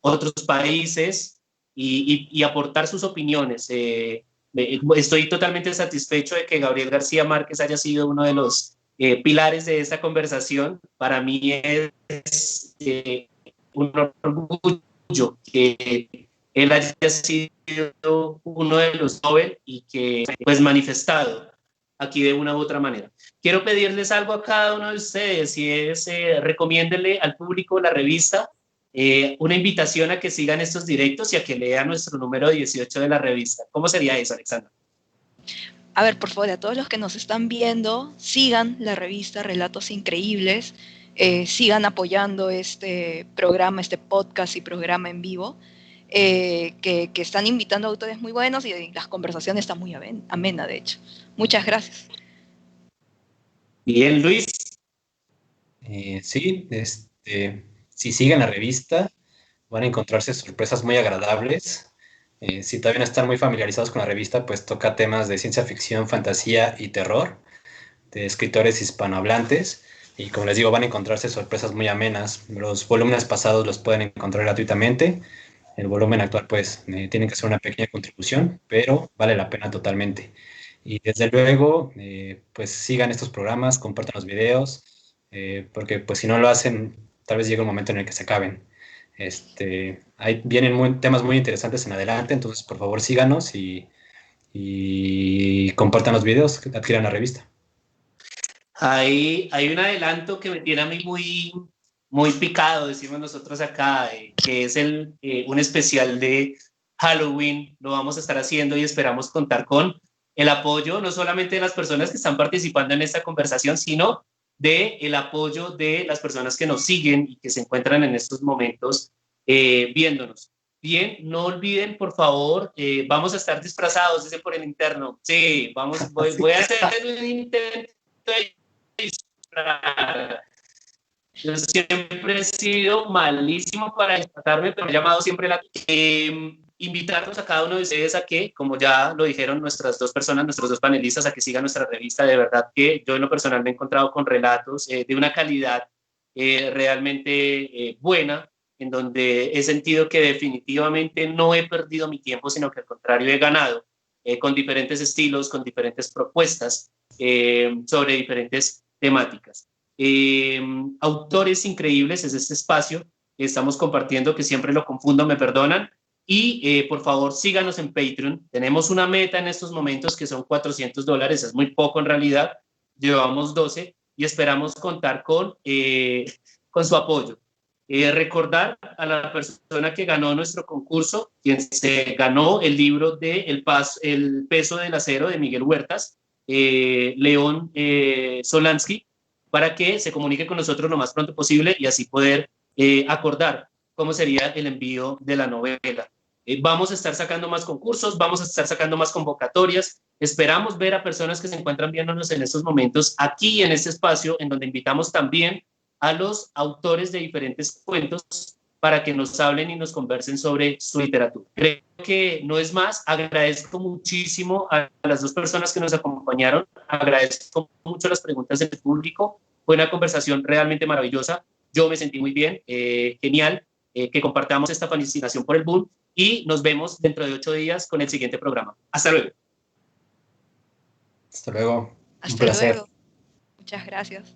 otros países, y aportar sus opiniones. Estoy totalmente satisfecho de que Gabriel García Márquez haya sido uno de los pilares de esta conversación. Para mí es un orgullo que él haya sido uno de los Nobel y que pues manifestado aquí de una u otra manera. Quiero pedirles algo a cada uno de ustedes, y es recomiéndenle al público la revista, una invitación a que sigan estos directos y a que lean nuestro número 18 de la revista. ¿Cómo sería eso, Alexandra? A ver, por favor, a todos los que nos están viendo, sigan la revista Relatos Increíbles, sigan apoyando este programa, este podcast y programa en vivo, que están invitando a autores muy buenos y las conversaciones están muy amena, de hecho. Muchas gracias. Bien, Luis. Sí, si siguen la revista, van a encontrarse sorpresas muy agradables. Si todavía no están muy familiarizados con la revista, pues toca temas de ciencia ficción, fantasía y terror, de escritores hispanohablantes. Y como les digo, van a encontrarse sorpresas muy amenas. Los volúmenes pasados los pueden encontrar gratuitamente. El volumen actual, pues, tienen que hacer una pequeña contribución, pero vale la pena totalmente. Y desde luego, pues sigan estos programas, compartan los videos, porque pues si no lo hacen, tal vez llegue un momento en el que se acaben. Ahí vienen temas muy interesantes en adelante, entonces por favor síganos y compartan los videos, adquieran la revista. Hay un adelanto que me tiene a mí muy picado, decimos nosotros acá, que es un especial de Halloween. Lo vamos a estar haciendo y esperamos contar con el apoyo no solamente de las personas que están participando en esta conversación, sino del apoyo de las personas que nos siguen y que se encuentran en estos momentos viéndonos. Bien, no olviden, por favor, vamos a estar disfrazados, dice por el interno. Sí, voy a hacer un intento de disfraz. Yo siempre he sido malísimo para disfrazarme, pero he llamado siempre la invitarlos a cada uno de ustedes a que, como ya lo dijeron nuestras dos personas, nuestros dos panelistas, a que sigan nuestra revista. De verdad que yo en lo personal me he encontrado con relatos de una calidad realmente buena, en donde he sentido que definitivamente no he perdido mi tiempo, sino que al contrario he ganado, con diferentes estilos, con diferentes propuestas sobre diferentes temáticas. Autores increíbles es este espacio que estamos compartiendo, que siempre lo confundo, me perdonan. Y por favor síganos en Patreon. Tenemos una meta en estos momentos que son $400, es muy poco en realidad, llevamos 12 y esperamos contar con su apoyo. Recordar a la persona que ganó nuestro concurso, quien se ganó el libro de El peso del acero de Miguel Huertas, León Solansky, para que se comunique con nosotros lo más pronto posible y así poder acordar cómo sería el envío de la novela. Vamos a estar sacando más concursos, vamos a estar sacando más convocatorias. Esperamos ver a personas que se encuentran viéndonos en estos momentos aquí en este espacio, en donde invitamos también a los autores de diferentes cuentos para que nos hablen y nos conversen sobre su literatura. Creo que no es más. Agradezco muchísimo a las dos personas que nos acompañaron, agradezco mucho las preguntas del público. Fue una conversación realmente maravillosa. Yo me sentí muy bien, genial, que compartamos esta fascinación por el boom y nos vemos dentro de 8 días con el siguiente programa. Hasta luego. Hasta luego. Hasta luego. Muchas gracias.